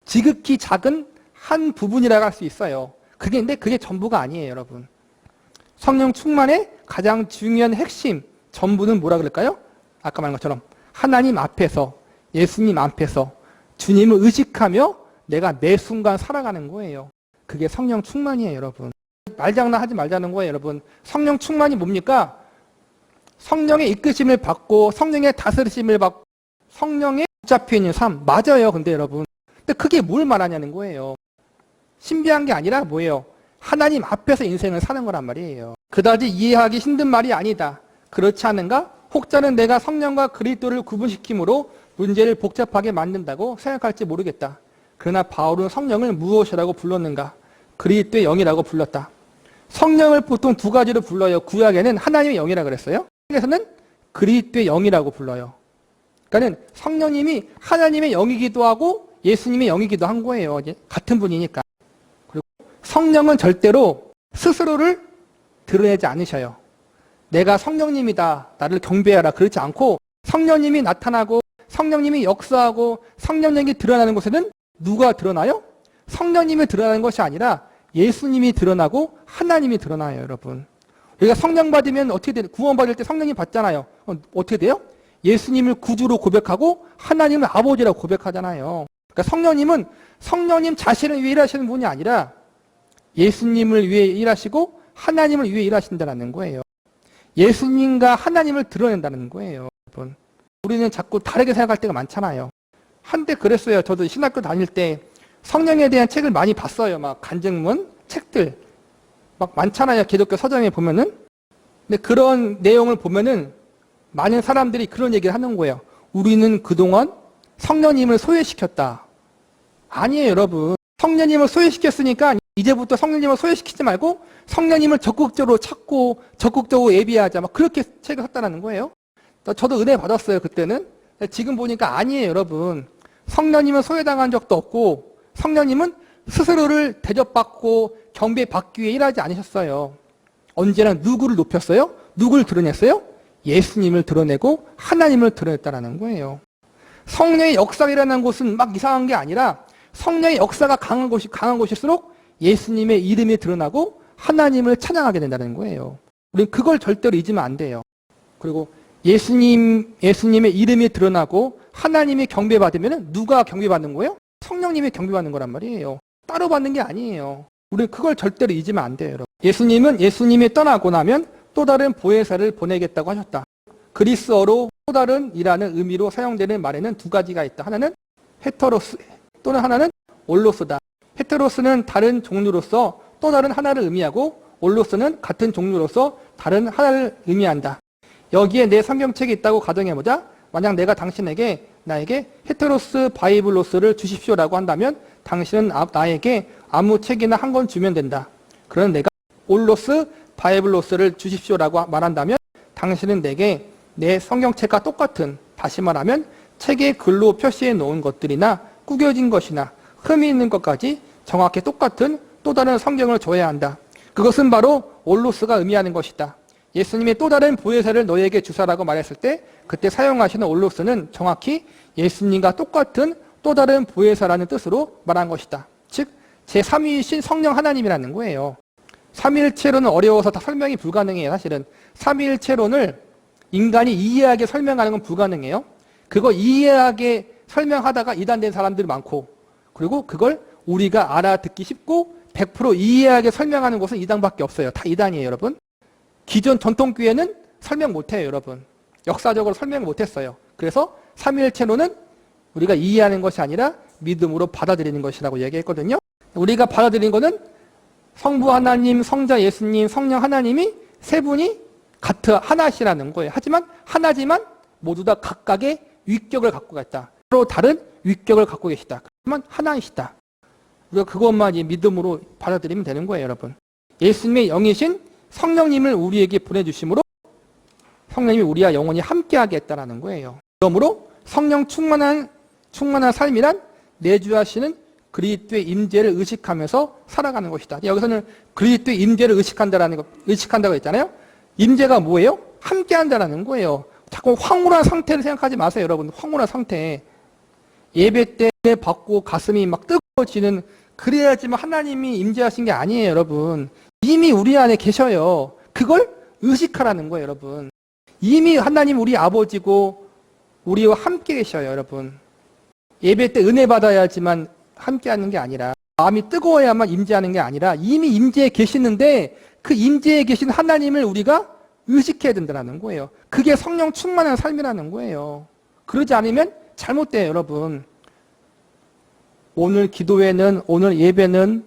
지극히 작은 한 부분이라고 할 수 있어요. 근데 그게 전부가 아니에요, 여러분. 성령 충만의 가장 중요한 핵심, 전부는 뭐라 그럴까요? 아까 말한 것처럼 하나님 앞에서, 예수님 앞에서 주님을 의식하며 내가 매 순간 살아가는 거예요. 그게 성령 충만이에요, 여러분. 말장난 하지 말자는 거예요, 여러분. 성령 충만이 뭡니까? 성령의 이끄심을 받고 성령의 다스리심을 받고 성령의 붙잡혀 있는 삶. 맞아요, 근데 여러분. 근데 그게 뭘 말하냐는 거예요. 신비한 게 아니라 뭐예요? 하나님 앞에서 인생을 사는 거란 말이에요. 그다지 이해하기 힘든 말이 아니다. 그렇지 않은가? 혹자는 내가 성령과 그리스도를 구분시킴으로 문제를 복잡하게 만든다고 생각할지 모르겠다. 그러나 바울은 성령을 무엇이라고 불렀는가? 그리스도의 영이라고 불렀다. 성령을 보통 두 가지로 불러요. 구약에는 하나님의 영이라고 그랬어요. 에서는 그리스도의 영이라고 불러요. 그러니까 성령님이 하나님의 영이기도 하고 예수님의 영이기도 한 거예요. 같은 분이니까. 그리고 성령은 절대로 스스로를 드러내지 않으셔요. 내가 성령님이다. 나를 경배하라. 그렇지 않고 성령님이 나타나고 성령님이 역사하고 성령님이 드러나는 곳에는 누가 드러나요? 성령님이 드러나는 것이 아니라 예수님이 드러나고 하나님이 드러나요, 여러분. 우리가 성령 받으면 어떻게 돼요? 구원 받을 때 성령님 받잖아요. 어떻게 돼요? 예수님을 구주로 고백하고 하나님을 아버지라고 고백하잖아요. 그러니까 성령님은 성령님 자신을 위해 일하시는 분이 아니라 예수님을 위해 일하시고 하나님을 위해 일하신다는 거예요. 예수님과 하나님을 드러낸다는 거예요, 여러분. 우리는 자꾸 다르게 생각할 때가 많잖아요. 한때 그랬어요. 저도 신학교 다닐 때 성령에 대한 책을 많이 봤어요. 막 간증문, 책들 막 많잖아요. 기독교 서점에 보면은. 근데 그런 내용을 보면은 많은 사람들이 그런 얘기를 하는 거예요. 우리는 그동안 성령님을 소외시켰다. 아니에요, 여러분. 성령님을 소외시켰으니까 이제부터 성령님을 소외시키지 말고 성령님을 적극적으로 찾고 적극적으로 예비하자. 막 그렇게 책을 샀다는 거예요. 저도 은혜 받았어요, 그때는. 지금 보니까 아니에요, 여러분. 성령님은 소외당한 적도 없고 성령님은 스스로를 대접받고 경배받기 위해 일하지 않으셨어요. 언제나 누구를 높였어요? 누구를 드러냈어요? 예수님을 드러내고 하나님을 드러냈다는 거예요. 성령의 역사가 일어나는 곳은 막 이상한 게 아니라 성령의 역사가 강한 곳일수록 예수님의 이름이 드러나고 하나님을 찬양하게 된다는 거예요. 우리는 그걸 절대로 잊으면 안 돼요. 그리고 예수님의 이름이 드러나고 하나님이 경배받으면 누가 경배받는 거예요? 성령님이 경배받는 거란 말이에요. 따로 받는 게 아니에요. 우리는 그걸 절대로 잊으면 안 돼요, 여러분. 예수님은 예수님이 떠나고 나면 또 다른 보혜사를 보내겠다고 하셨다. 그리스어로 또 다른 이라는 의미로 사용되는 말에는 두 가지가 있다. 하나는 헤테로스 또는 하나는 올로스다. 헤테로스는 다른 종류로서 또 다른 하나를 의미하고 올로스는 같은 종류로서 다른 하나를 의미한다. 여기에 내 성경책이 있다고 가정해보자. 만약 내가 나에게 헤테로스 바이블로스를 주십시오라고 한다면 당신은 나에게 아무 책이나 한 권 주면 된다. 그럼 내가 올로스 바이블로스를 주십시오라고 말한다면 당신은 내게 내 성경책과 똑같은, 다시 말하면 책에 글로 표시해 놓은 것들이나 구겨진 것이나 흠이 있는 것까지 정확히 똑같은 또 다른 성경을 줘야 한다. 그것은 바로 올로스가 의미하는 것이다. 예수님이 또 다른 보혜사를 너에게 주사라고 말했을 때 그때 사용하시는 올로스는 정확히 예수님과 똑같은 또 다른 보혜사라는 뜻으로 말한 것이다. 즉 제3위이신 성령 하나님이라는 거예요. 삼위일체론은 어려워서 다 설명이 불가능해요. 사실은 삼위일체론을 인간이 이해하게 설명하는 건 불가능해요. 그거 이해하게 설명하다가 이단된 사람들이 많고, 그리고 그걸 우리가 알아듣기 쉽고 100% 이해하게 설명하는 곳은 이단밖에 없어요. 다 이단이에요, 여러분. 기존 전통교회는 설명 못해요, 여러분. 역사적으로 설명을 못했어요. 그래서 삼위일체론은 우리가 이해하는 것이 아니라 믿음으로 받아들이는 것이라고 얘기했거든요. 우리가 받아들인 것은 성부 하나님, 성자 예수님, 성령 하나님이 세 분이 하나시라는 거예요. 하지만 하나지만 모두 다 각각의 위격을 갖고 있다. 서로 다른 위격을 갖고 계시다. 그러면 하나이시다. 우리가 그것만 믿음으로 받아들이면 되는 거예요, 여러분. 예수님의 영이신 성령님을 우리에게 보내주심으로 성령님이 우리와 영원히 함께하게 했다는 거예요. 그러므로 성령 충만한 삶이란 내주하시는 그리스도의 임재를 의식하면서 살아가는 것이다. 여기서는 그리스도의 임재를 의식한다고 했잖아요. 임재가 뭐예요? 함께한다는 거예요. 자꾸 황홀한 상태를 생각하지 마세요, 여러분. 황홀한 상태. 예배 때 받고 가슴이 막 뜨거워지는, 그래야지만 하나님이 임재하신 게 아니에요, 여러분. 이미 우리 안에 계셔요. 그걸 의식하라는 거예요, 여러분. 이미 하나님 우리 아버지고 우리와 함께 계셔요, 여러분. 예배 때 은혜 받아야지만 함께하는 게 아니라, 마음이 뜨거워야만 임재하는 게 아니라 이미 임재해 계시는데 그 임재해 계신 하나님을 우리가 의식해야 된다는 거예요. 그게 성령 충만한 삶이라는 거예요. 그러지 않으면 잘못돼요, 여러분. 오늘 기도회는, 오늘 예배는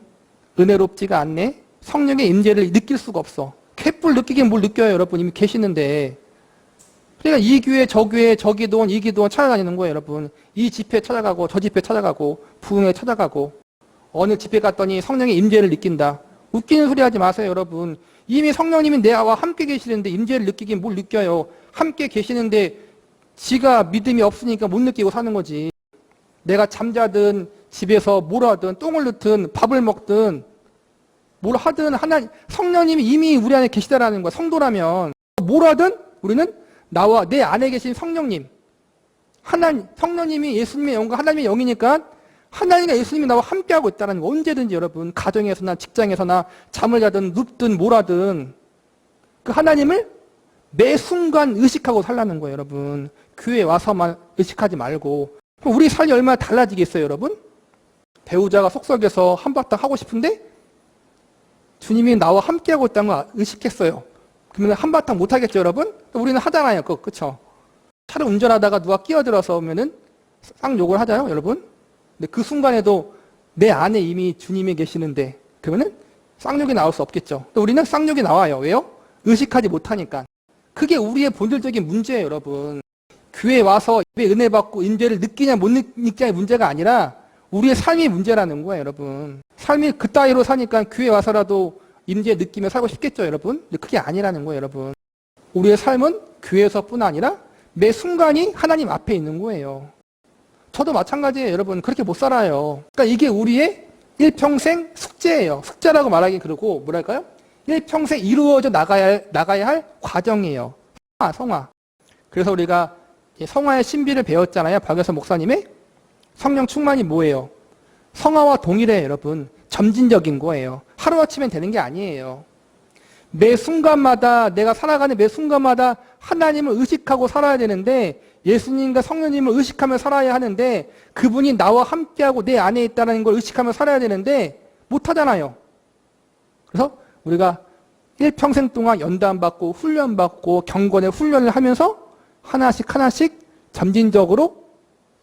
은혜롭지가 않네. 성령의 임재를 느낄 수가 없어. 횃불 느끼긴 뭘 느껴요, 여러분. 이미 계시는데. 그러니까 이 교회, 저 교회, 저 기도원, 이 기도원 찾아다니는 거예요, 여러분. 이 집회 찾아가고 저 집회 찾아가고 부흥회 찾아가고 어느 집회 갔더니 성령의 임재를 느낀다. 웃기는 소리 하지 마세요, 여러분. 이미 성령님이 내와 함께 계시는데 임재를 느끼긴 뭘 느껴요. 함께 계시는데 지가 믿음이 없으니까 못 느끼고 사는 거지. 내가 잠자든 집에서 뭘 하든 똥을 넣든 밥을 먹든 뭘 하든 성령님이 이미 우리 안에 계시다라는 거야. 성도라면 뭘 하든 우리는 나와 내 안에 계신 성령님, 성령님이 예수님의 영과 하나님의 영이니까 하나님과 예수님이 나와 함께하고 있다는 거. 언제든지 여러분, 가정에서나 직장에서나 잠을 자든 눕든 뭘 하든 그 하나님을 매 순간 의식하고 살라는 거예요, 여러분. 교회에 와서만 의식하지 말고. 그럼 우리 삶이 얼마나 달라지겠어요, 여러분? 배우자가 속썩여서 한바탕 하고 싶은데 주님이 나와 함께하고 있다는 거 의식했어요. 그러면 한바탕 못하겠죠, 여러분? 우리는 하잖아요, 그쵸? 차를 운전하다가 누가 끼어들어서 오면은 쌍욕을 하잖아요, 여러분? 근데 그 순간에도 내 안에 이미 주님이 계시는데 그러면은 쌍욕이 나올 수 없겠죠. 또 우리는 쌍욕이 나와요. 왜요? 의식하지 못하니까. 그게 우리의 본질적인 문제예요, 여러분. 교회에 와서 예배 은혜 받고 임재를 느끼냐 못 느끼냐의 문제가 아니라 우리의 삶이 문제라는 거예요, 여러분. 삶이 그따위로 사니까 교회에 와서라도 임재 느끼며 살고 싶겠죠, 여러분? 근데 그게 아니라는 거예요, 여러분. 우리의 삶은 교회에서뿐 아니라 매 순간이 하나님 앞에 있는 거예요. 저도 마찬가지예요, 여러분. 그렇게 못 살아요. 그러니까 이게 우리의 일평생 숙제예요. 숙제라고 말하기 그러고 뭐랄까요? 일평생 이루어져 나가야 할 과정이에요. 성화. 그래서 우리가 성화의 신비를 배웠잖아요. 박여서 목사님의. 성령 충만이 뭐예요? 성화와 동일해요, 여러분. 점진적인 거예요. 하루아침엔 되는 게 아니에요. 매 순간마다, 내가 살아가는 매 순간마다 하나님을 의식하고 살아야 되는데, 예수님과 성령님을 의식하며 살아야 하는데, 그분이 나와 함께하고 내 안에 있다는 걸 의식하며 살아야 되는데 못하잖아요. 그래서 우리가 일평생 동안 연단받고 훈련받고 경건의 훈련을 하면서 하나씩 점진적으로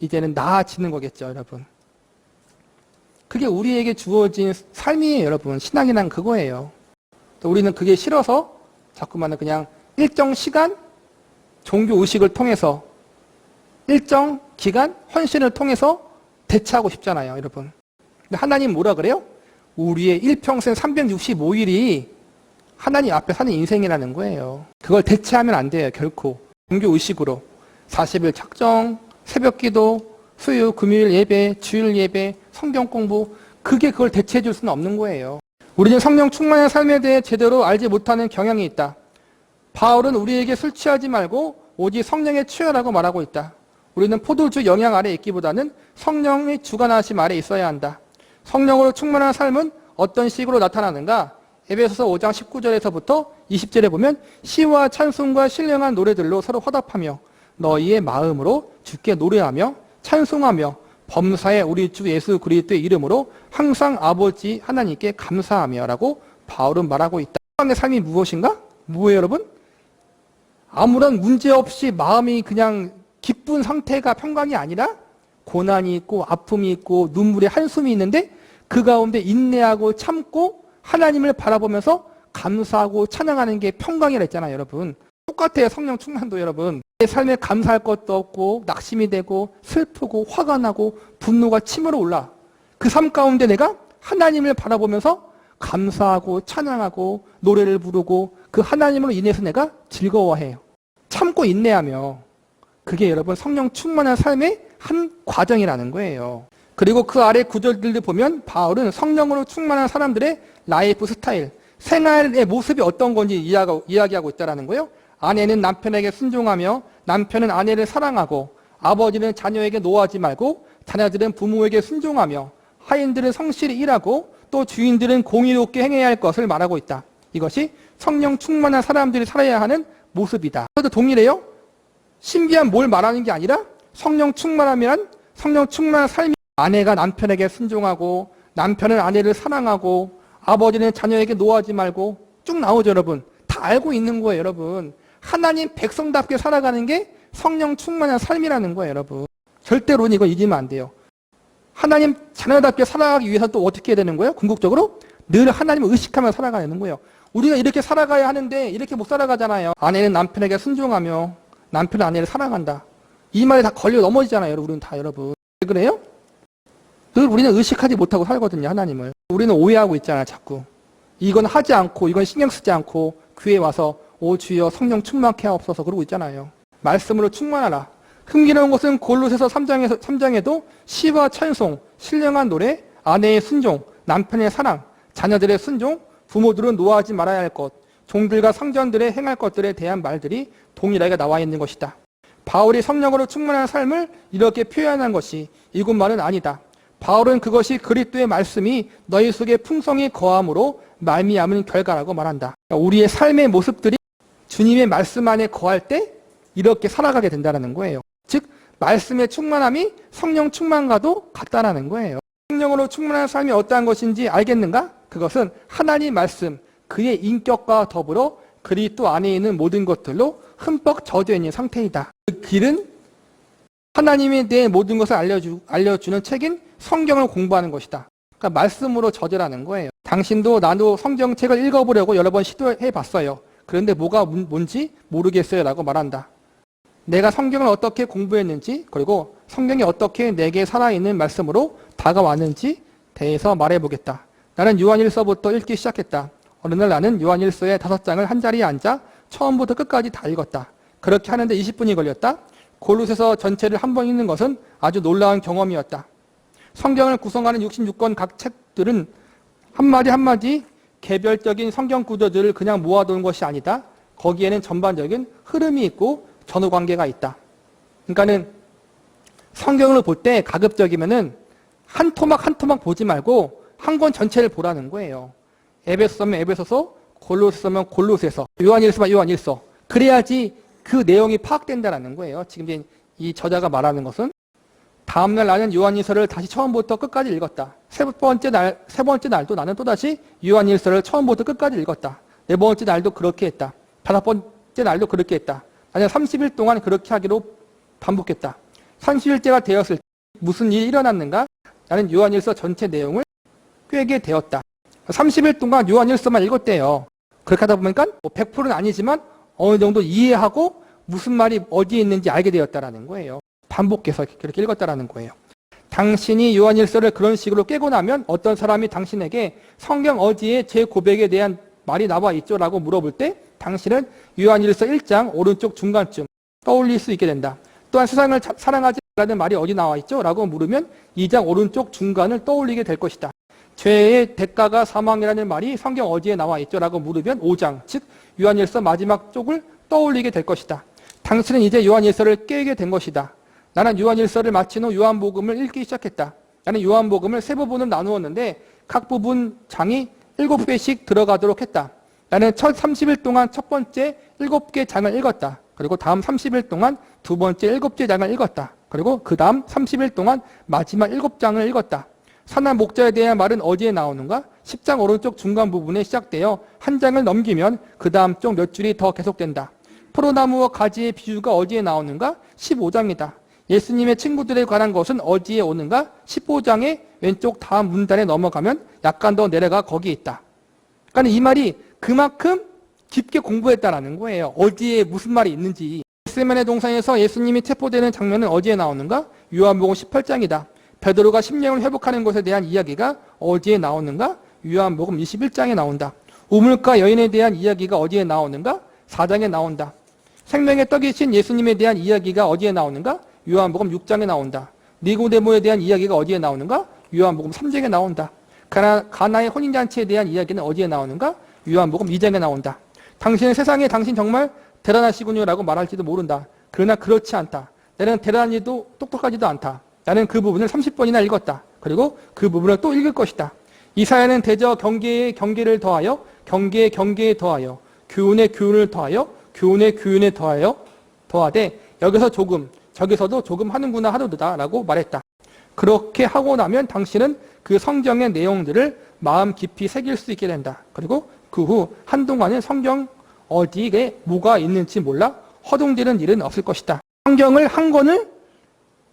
이제는 나아지는 거겠죠, 여러분. 그게 우리에게 주어진 삶이에요, 여러분. 신앙이란 그거예요. 우리는 그게 싫어서 자꾸만 그냥 일정 시간 종교 의식을 통해서 일정 기간 헌신을 통해서 대체하고 싶잖아요, 여러분. 근데 하나님 뭐라 그래요? 우리의 일평생 365일이 하나님 앞에 사는 인생이라는 거예요. 그걸 대체하면 안 돼요, 결코. 종교 의식으로 40일 작정, 새벽 기도, 수요, 금요일 예배, 주일 예배, 성경 공부, 그걸 대체해 줄 수는 없는 거예요. 우리는 성령 충만한 삶에 대해 제대로 알지 못하는 경향이 있다. 바울은 우리에게 술 취하지 말고 오직 성령에 취하라고 말하고 있다. 우리는 포도주 영향 아래 있기보다는 성령의 주관하심 아래 있어야 한다. 성령으로 충만한 삶은 어떤 식으로 나타나는가? 에베소서 5장 19절에서부터 20절에 보면 시와 찬송과 신령한 노래들로 서로 화답하며 너희의 마음으로 주께 노래하며 찬송하며 범사에 우리 주 예수 그리스도의 이름으로 항상 아버지 하나님께 감사하며 라고 바울은 말하고 있다. 내 삶이 무엇인가? 뭐예요 여러분? 아무런 문제 없이 마음이 그냥 기쁜 상태가 평강이 아니라 고난이 있고 아픔이 있고 눈물의 한숨이 있는데 그 가운데 인내하고 참고 하나님을 바라보면서 감사하고 찬양하는 게 평강이라 했잖아요 여러분. 똑같아요 성령 충만도 여러분. 내 삶에 감사할 것도 없고 낙심이 되고 슬프고 화가 나고 분노가 치밀어 올라. 그 삶 가운데 내가 하나님을 바라보면서 감사하고 찬양하고 노래를 부르고 그 하나님으로 인해서 내가 즐거워해요. 참고 인내하며 그게 여러분 성령 충만한 삶의 한 과정이라는 거예요. 그리고 그 아래 구절들을 보면 바울은 성령으로 충만한 사람들의 라이프 스타일, 생활의 모습이 어떤 건지 이야기하고 있다는 거예요. 아내는 남편에게 순종하며 남편은 아내를 사랑하고 아버지는 자녀에게 노하지 말고 자녀들은 부모에게 순종하며 하인들은 성실히 일하고 또 주인들은 공의롭게 행해야 할 것을 말하고 있다. 이것이 성령 충만한 사람들이 살아야 하는 모습이다. 그것도 동일해요. 신비한 뭘 말하는 게 아니라 성령 충만하면 성령 충만한 삶이 아내가 남편에게 순종하고 남편은 아내를 사랑하고 아버지는 자녀에게 노하지 말고 쭉 나오죠 여러분. 다 알고 있는 거예요 여러분. 하나님 백성답게 살아가는 게 성령 충만한 삶이라는 거예요 여러분. 절대로 이거 잊으면 안 돼요. 하나님 자녀답게 살아가기 위해서 또 어떻게 해야 되는 거예요? 궁극적으로 늘 하나님을 의식하며 살아가는 거예요. 우리가 이렇게 살아가야 하는데 이렇게 못 살아가잖아요. 아내는 남편에게 순종하며 남편은 아내를 사랑한다. 이 말에 다 걸려 넘어지잖아요 우리는 다 여러분. 왜 그래요? 늘 우리는 의식하지 못하고 살거든요 하나님을. 우리는 오해하고 있잖아요 자꾸. 이건 하지 않고 이건 신경 쓰지 않고 교회에 와서 오 주여 성령 충만케 하옵소서 그러고 있잖아요. 말씀으로 충만하라. 흥미로운 것은 골로새서 3장에도 시와 찬송, 신령한 노래, 아내의 순종, 남편의 사랑, 자녀들의 순종, 부모들은 노하지 말아야 할 것, 종들과 성전들의 행할 것들에 대한 말들이 동일하게 나와 있는 것이다. 바울이 성령으로 충만한 삶을 이렇게 표현한 것이 이곳말은 아니다. 바울은 그것이 그리스도의 말씀이 너희 속에 풍성히 거함으로 말미암은 결과라고 말한다. 우리의 삶의 모습들이 주님의 말씀 안에 거할 때 이렇게 살아가게 된다는 거예요. 즉 말씀의 충만함이 성령 충만과도 같다라는 거예요. 성령으로 충만한 삶이 어떠한 것인지 알겠는가? 그것은 하나님 말씀, 그의 인격과 더불어 그리스도 안에 있는 모든 것들로 흠뻑 젖어 있는 상태이다. 그 길은 하나님에 대해 모든 것을 알려주는 책인 성경을 공부하는 것이다. 그러니까 말씀으로 젖으라는 거예요. 당신도 나도 성경책을 읽어보려고 여러 번 시도해봤어요. 그런데 뭐가 뭔지 모르겠어요 라고 말한다. 내가 성경을 어떻게 공부했는지 그리고 성경이 어떻게 내게 살아있는 말씀으로 다가왔는지 대해서 말해보겠다. 나는 요한일서부터 읽기 시작했다. 어느 날 나는 요한일서의 5장을 한자리에 앉아 처음부터 끝까지 다 읽었다. 그렇게 하는데 20분이 걸렸다. 골로새서 전체를 한 번 읽는 것은 아주 놀라운 경험이었다. 성경을 구성하는 66권 각 책들은 한마디 한마디 개별적인 성경 구조들을 그냥 모아둔 것이 아니다. 거기에는 전반적인 흐름이 있고 전후관계가 있다. 그러니까는 성경을 볼 때 가급적이면은 한 토막 한 토막 보지 말고 한 권 전체를 보라는 거예요. 에베소서면 에베소서, 골로새서면 골로새서, 요한일서면 요한일서. 그래야지 그 내용이 파악된다라는 거예요. 지금 이 저자가 말하는 것은 다음날 나는 요한일서를 다시 처음부터 끝까지 읽었다. 세 번째 날도 나는 또다시 요한일서를 처음부터 끝까지 읽었다. 4번째 날도 그렇게 했다. 5번째 날도 그렇게 했다. 나는 30일 동안 그렇게 하기로 반복했다. 30일째가 되었을 때 무슨 일이 일어났는가? 나는 요한일서 전체 내용을 꿰게 되었다. 30일 동안 요한일서만 읽었대요. 그렇게 하다 보니까 100%는 아니지만 어느 정도 이해하고 무슨 말이 어디에 있는지 알게 되었다라는 거예요. 반복해서 그렇게 읽었다라는 거예요. 당신이 요한일서를 그런 식으로 깨고 나면 어떤 사람이 당신에게 성경 어디에 제 고백에 대한 말이 나와 있죠? 라고 물어볼 때 당신은 요한일서 1장 오른쪽 중간쯤 떠올릴 수 있게 된다. 또한 세상을 사랑하지 말라는 말이 어디 나와 있죠? 라고 물으면 2장 오른쪽 중간을 떠올리게 될 것이다. 죄의 대가가 사망이라는 말이 성경 어디에 나와 있죠? 라고 물으면 5장, 즉 요한일서 마지막 쪽을 떠올리게 될 것이다. 당신은 이제 요한일서를 깨게 된 것이다. 나는 요한일서를 마친 후 요한복음을 읽기 시작했다. 나는 요한복음을 3부분으로 나누었는데 각 부분 장이 7개씩 들어가도록 했다. 나는 첫 30일 동안 첫 번째 7개 장을 읽었다. 그리고 다음 30일 동안 두 번째 7개 장을 읽었다. 그리고 그 다음 30일 동안 마지막 7장을 읽었다. 선한 목자에 대한 말은 어디에 나오는가? 10장 오른쪽 중간 부분에 시작되어 한 장을 넘기면 그 다음 쪽 몇 줄이 더 계속된다. 포도나무와 가지의 비유가 어디에 나오는가? 15장이다. 예수님의 친구들에 관한 것은 어디에 오는가? 15장의 왼쪽 다음 문단에 넘어가면 약간 더 내려가 거기에 있다. 그러니까 이 말이 그만큼 깊게 공부했다라는 거예요. 어디에 무슨 말이 있는지. 겟세마네 동산에서 예수님이 체포되는 장면은 어디에 나오는가? 요한복음 18장이다. 베드로가 심령을 회복하는 것에 대한 이야기가 어디에 나오는가? 요한복음 21장에 나온다. 우물가 여인에 대한 이야기가 어디에 나오는가? 4장에 나온다. 생명의 떡이신 예수님에 대한 이야기가 어디에 나오는가? 요한복음 6장에 나온다. 니고데모에 대한 이야기가 어디에 나오는가? 요한복음 3장에 나온다. 가나의 혼인잔치에 대한 이야기는 어디에 나오는가? 요한복음 2장에 나온다. 당신은 세상에 당신 정말 대단하시군요 라고 말할지도 모른다. 그러나 그렇지 않다. 나는 대단하지도 똑똑하지도 않다. 나는 그 부분을 30번이나 읽었다. 그리고 그 부분을 또 읽을 것이다. 이사야는 대저 경계에 경계를 더하여 경계에 경계에 더하여 교훈에 교훈을 더하여 교훈에 교훈에 더하되 여기서 조금 저기서도 조금 하는구나 하도다 라고 말했다. 그렇게 하고 나면 당신은 그 성경의 내용들을 마음 깊이 새길 수 있게 된다. 그리고 그 후 한동안은 성경 어디에 뭐가 있는지 몰라 허둥대는 일은 없을 것이다. 성경을 한 권을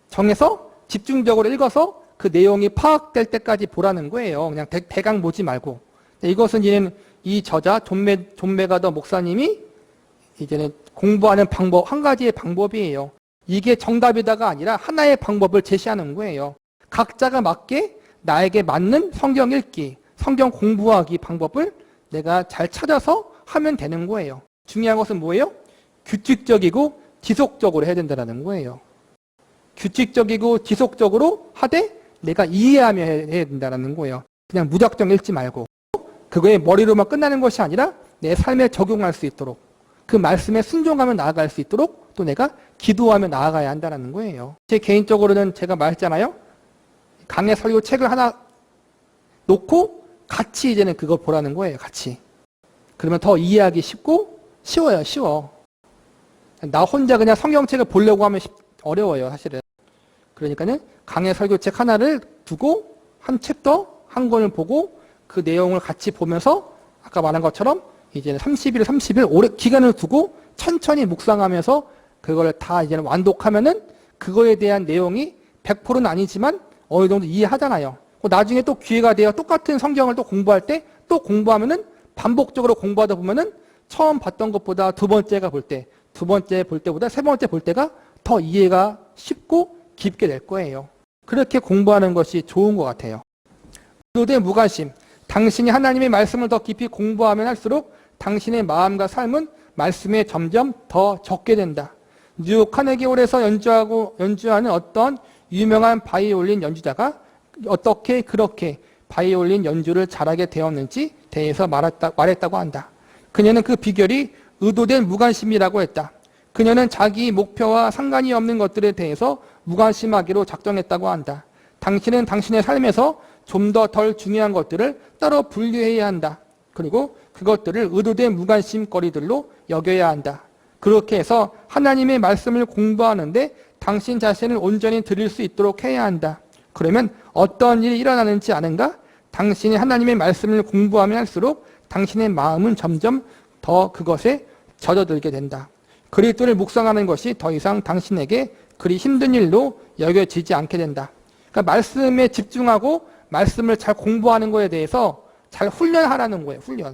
정해서 집중적으로 읽어서 그 내용이 파악될 때까지 보라는 거예요. 그냥 대강 보지 말고. 이것은 이제는 이 저자 존 메가더 목사님이 이제는 공부하는 방법, 한 가지의 방법이에요. 이게 정답이다가 아니라 하나의 방법을 제시하는 거예요. 각자가 맞게 나에게 맞는 성경 읽기, 성경 공부하기 방법을 내가 잘 찾아서 하면 되는 거예요. 중요한 것은 뭐예요? 규칙적이고 지속적으로 해야 된다는 거예요. 규칙적이고 지속적으로 하되 내가 이해하며 해야 된다는 거예요. 그냥 무작정 읽지 말고 그거에 머리로만 끝나는 것이 아니라 내 삶에 적용할 수 있도록 그 말씀에 순종하며 나아갈 수 있도록 또 내가 기도하며 나아가야 한다는 거예요. 제 개인적으로는 제가 말했잖아요. 강해 설교 책을 하나 놓고 같이 이제는 그걸 보라는 거예요. 같이. 그러면 더 이해하기 쉽고 쉬워요. 쉬워. 나 혼자 그냥 성경책을 보려고 하면 어려워요. 사실은. 그러니까는 강해 설교책 하나를 두고 한 챕터 한 권을 보고 그 내용을 같이 보면서 아까 말한 것처럼 이제는 30일 오래 기간을 두고 천천히 묵상하면서 그걸 다 이제는 완독하면은 그거에 대한 내용이 100%는 아니지만 어느 정도 이해하잖아요. 나중에 또 기회가 되어 똑같은 성경을 또 공부할 때 또 공부하면은 반복적으로 공부하다 보면은 처음 봤던 것보다 두 번째 볼 때보다 세 번째 볼 때가 더 이해가 쉽고 깊게 될 거예요. 그렇게 공부하는 것이 좋은 것 같아요. 의도된 무관심. 당신이 하나님의 말씀을 더 깊이 공부하면 할수록 당신의 마음과 삶은 말씀에 점점 더 적게 된다. 뉴욕 카네기홀에서 연주하는 어떤 유명한 바이올린 연주자가 어떻게 그렇게 바이올린 연주를 잘하게 되었는지 대해서 말했다고 한다. 그녀는 그 비결이 의도된 무관심이라고 했다. 그녀는 자기 목표와 상관이 없는 것들에 대해서 무관심하기로 작정했다고 한다. 당신은 당신의 삶에서 좀 더 덜 중요한 것들을 따로 분류해야 한다. 그리고 그것들을 의도된 무관심거리들로 여겨야 한다. 그렇게 해서 하나님의 말씀을 공부하는데 당신 자신을 온전히 드릴 수 있도록 해야 한다. 그러면 어떤 일이 일어나는지 아는가? 당신이 하나님의 말씀을 공부하면 할수록 당신의 마음은 점점 더 그것에 젖어들게 된다. 그리스도를 묵상하는 것이 더 이상 당신에게 그리 힘든 일로 여겨지지 않게 된다. 그러니까 말씀에 집중하고 말씀을 잘 공부하는 것에 대해서 잘 훈련하라는 거예요. 훈련.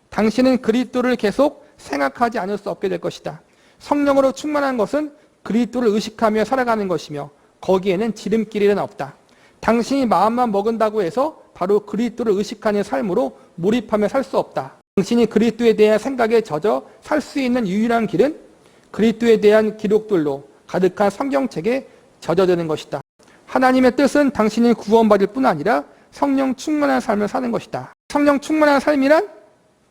당신은 그리스도를 계속 생각하지 않을 수 없게 될 것이다. 성령으로 충만한 것은 그리스도를 의식하며 살아가는 것이며 거기에는 지름길은 없다. 당신이 마음만 먹은다고 해서 바로 그리스도를 의식하는 삶으로 몰입하며 살 수 없다. 당신이 그리스도에 대한 생각에 젖어 살 수 있는 유일한 길은 그리스도에 대한 기록들로 가득한 성경책에 젖어드는 것이다. 하나님의 뜻은 당신이 구원받을 뿐 아니라 성령 충만한 삶을 사는 것이다. 성령 충만한 삶이란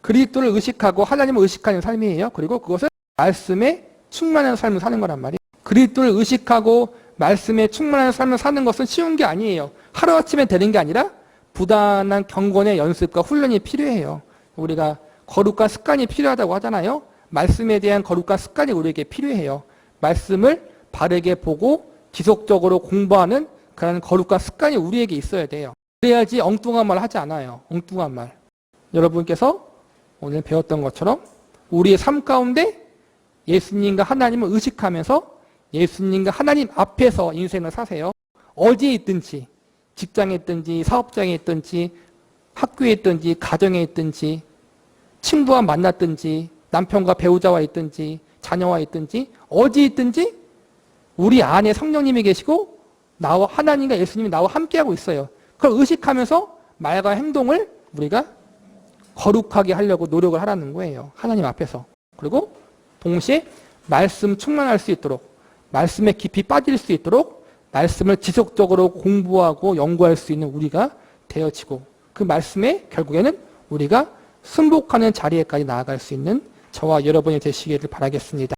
그리스도를 의식하고 하나님을 의식하는 삶이에요. 그리고 그것은 말씀에 충만한 삶을 사는 거란 말이에요. 그리스도를 의식하고 말씀에 충만한 삶을 사는 것은 쉬운 게 아니에요. 하루아침에 되는 게 아니라 부단한 경건의 연습과 훈련이 필요해요. 우리가 거룩한 습관이 필요하다고 하잖아요. 말씀에 대한 거룩한 습관이 우리에게 필요해요. 말씀을 바르게 보고 지속적으로 공부하는 그런 거룩한 습관이 우리에게 있어야 돼요. 그래야지 엉뚱한 말 하지 않아요. 엉뚱한 말. 여러분께서 오늘 배웠던 것처럼 우리의 삶 가운데 예수님과 하나님을 의식하면서 예수님과 하나님 앞에서 인생을 사세요. 어디에 있든지, 직장에 있든지, 사업장에 있든지, 학교에 있든지, 가정에 있든지, 친구와 만났든지, 남편과 배우자와 있든지, 자녀와 있든지, 어디에 있든지 우리 안에 성령님이 계시고 나와 하나님과 예수님이 나와 함께하고 있어요. 그걸 의식하면서 말과 행동을 우리가 거룩하게 하려고 노력을 하라는 거예요. 하나님 앞에서. 그리고 동시에 말씀 충만할 수 있도록, 말씀에 깊이 빠질 수 있도록 말씀을 지속적으로 공부하고 연구할 수 있는 우리가 되어지고, 그 말씀에 결국에는 우리가 승복하는 자리에까지 나아갈 수 있는 저와 여러분이 되시기를 바라겠습니다.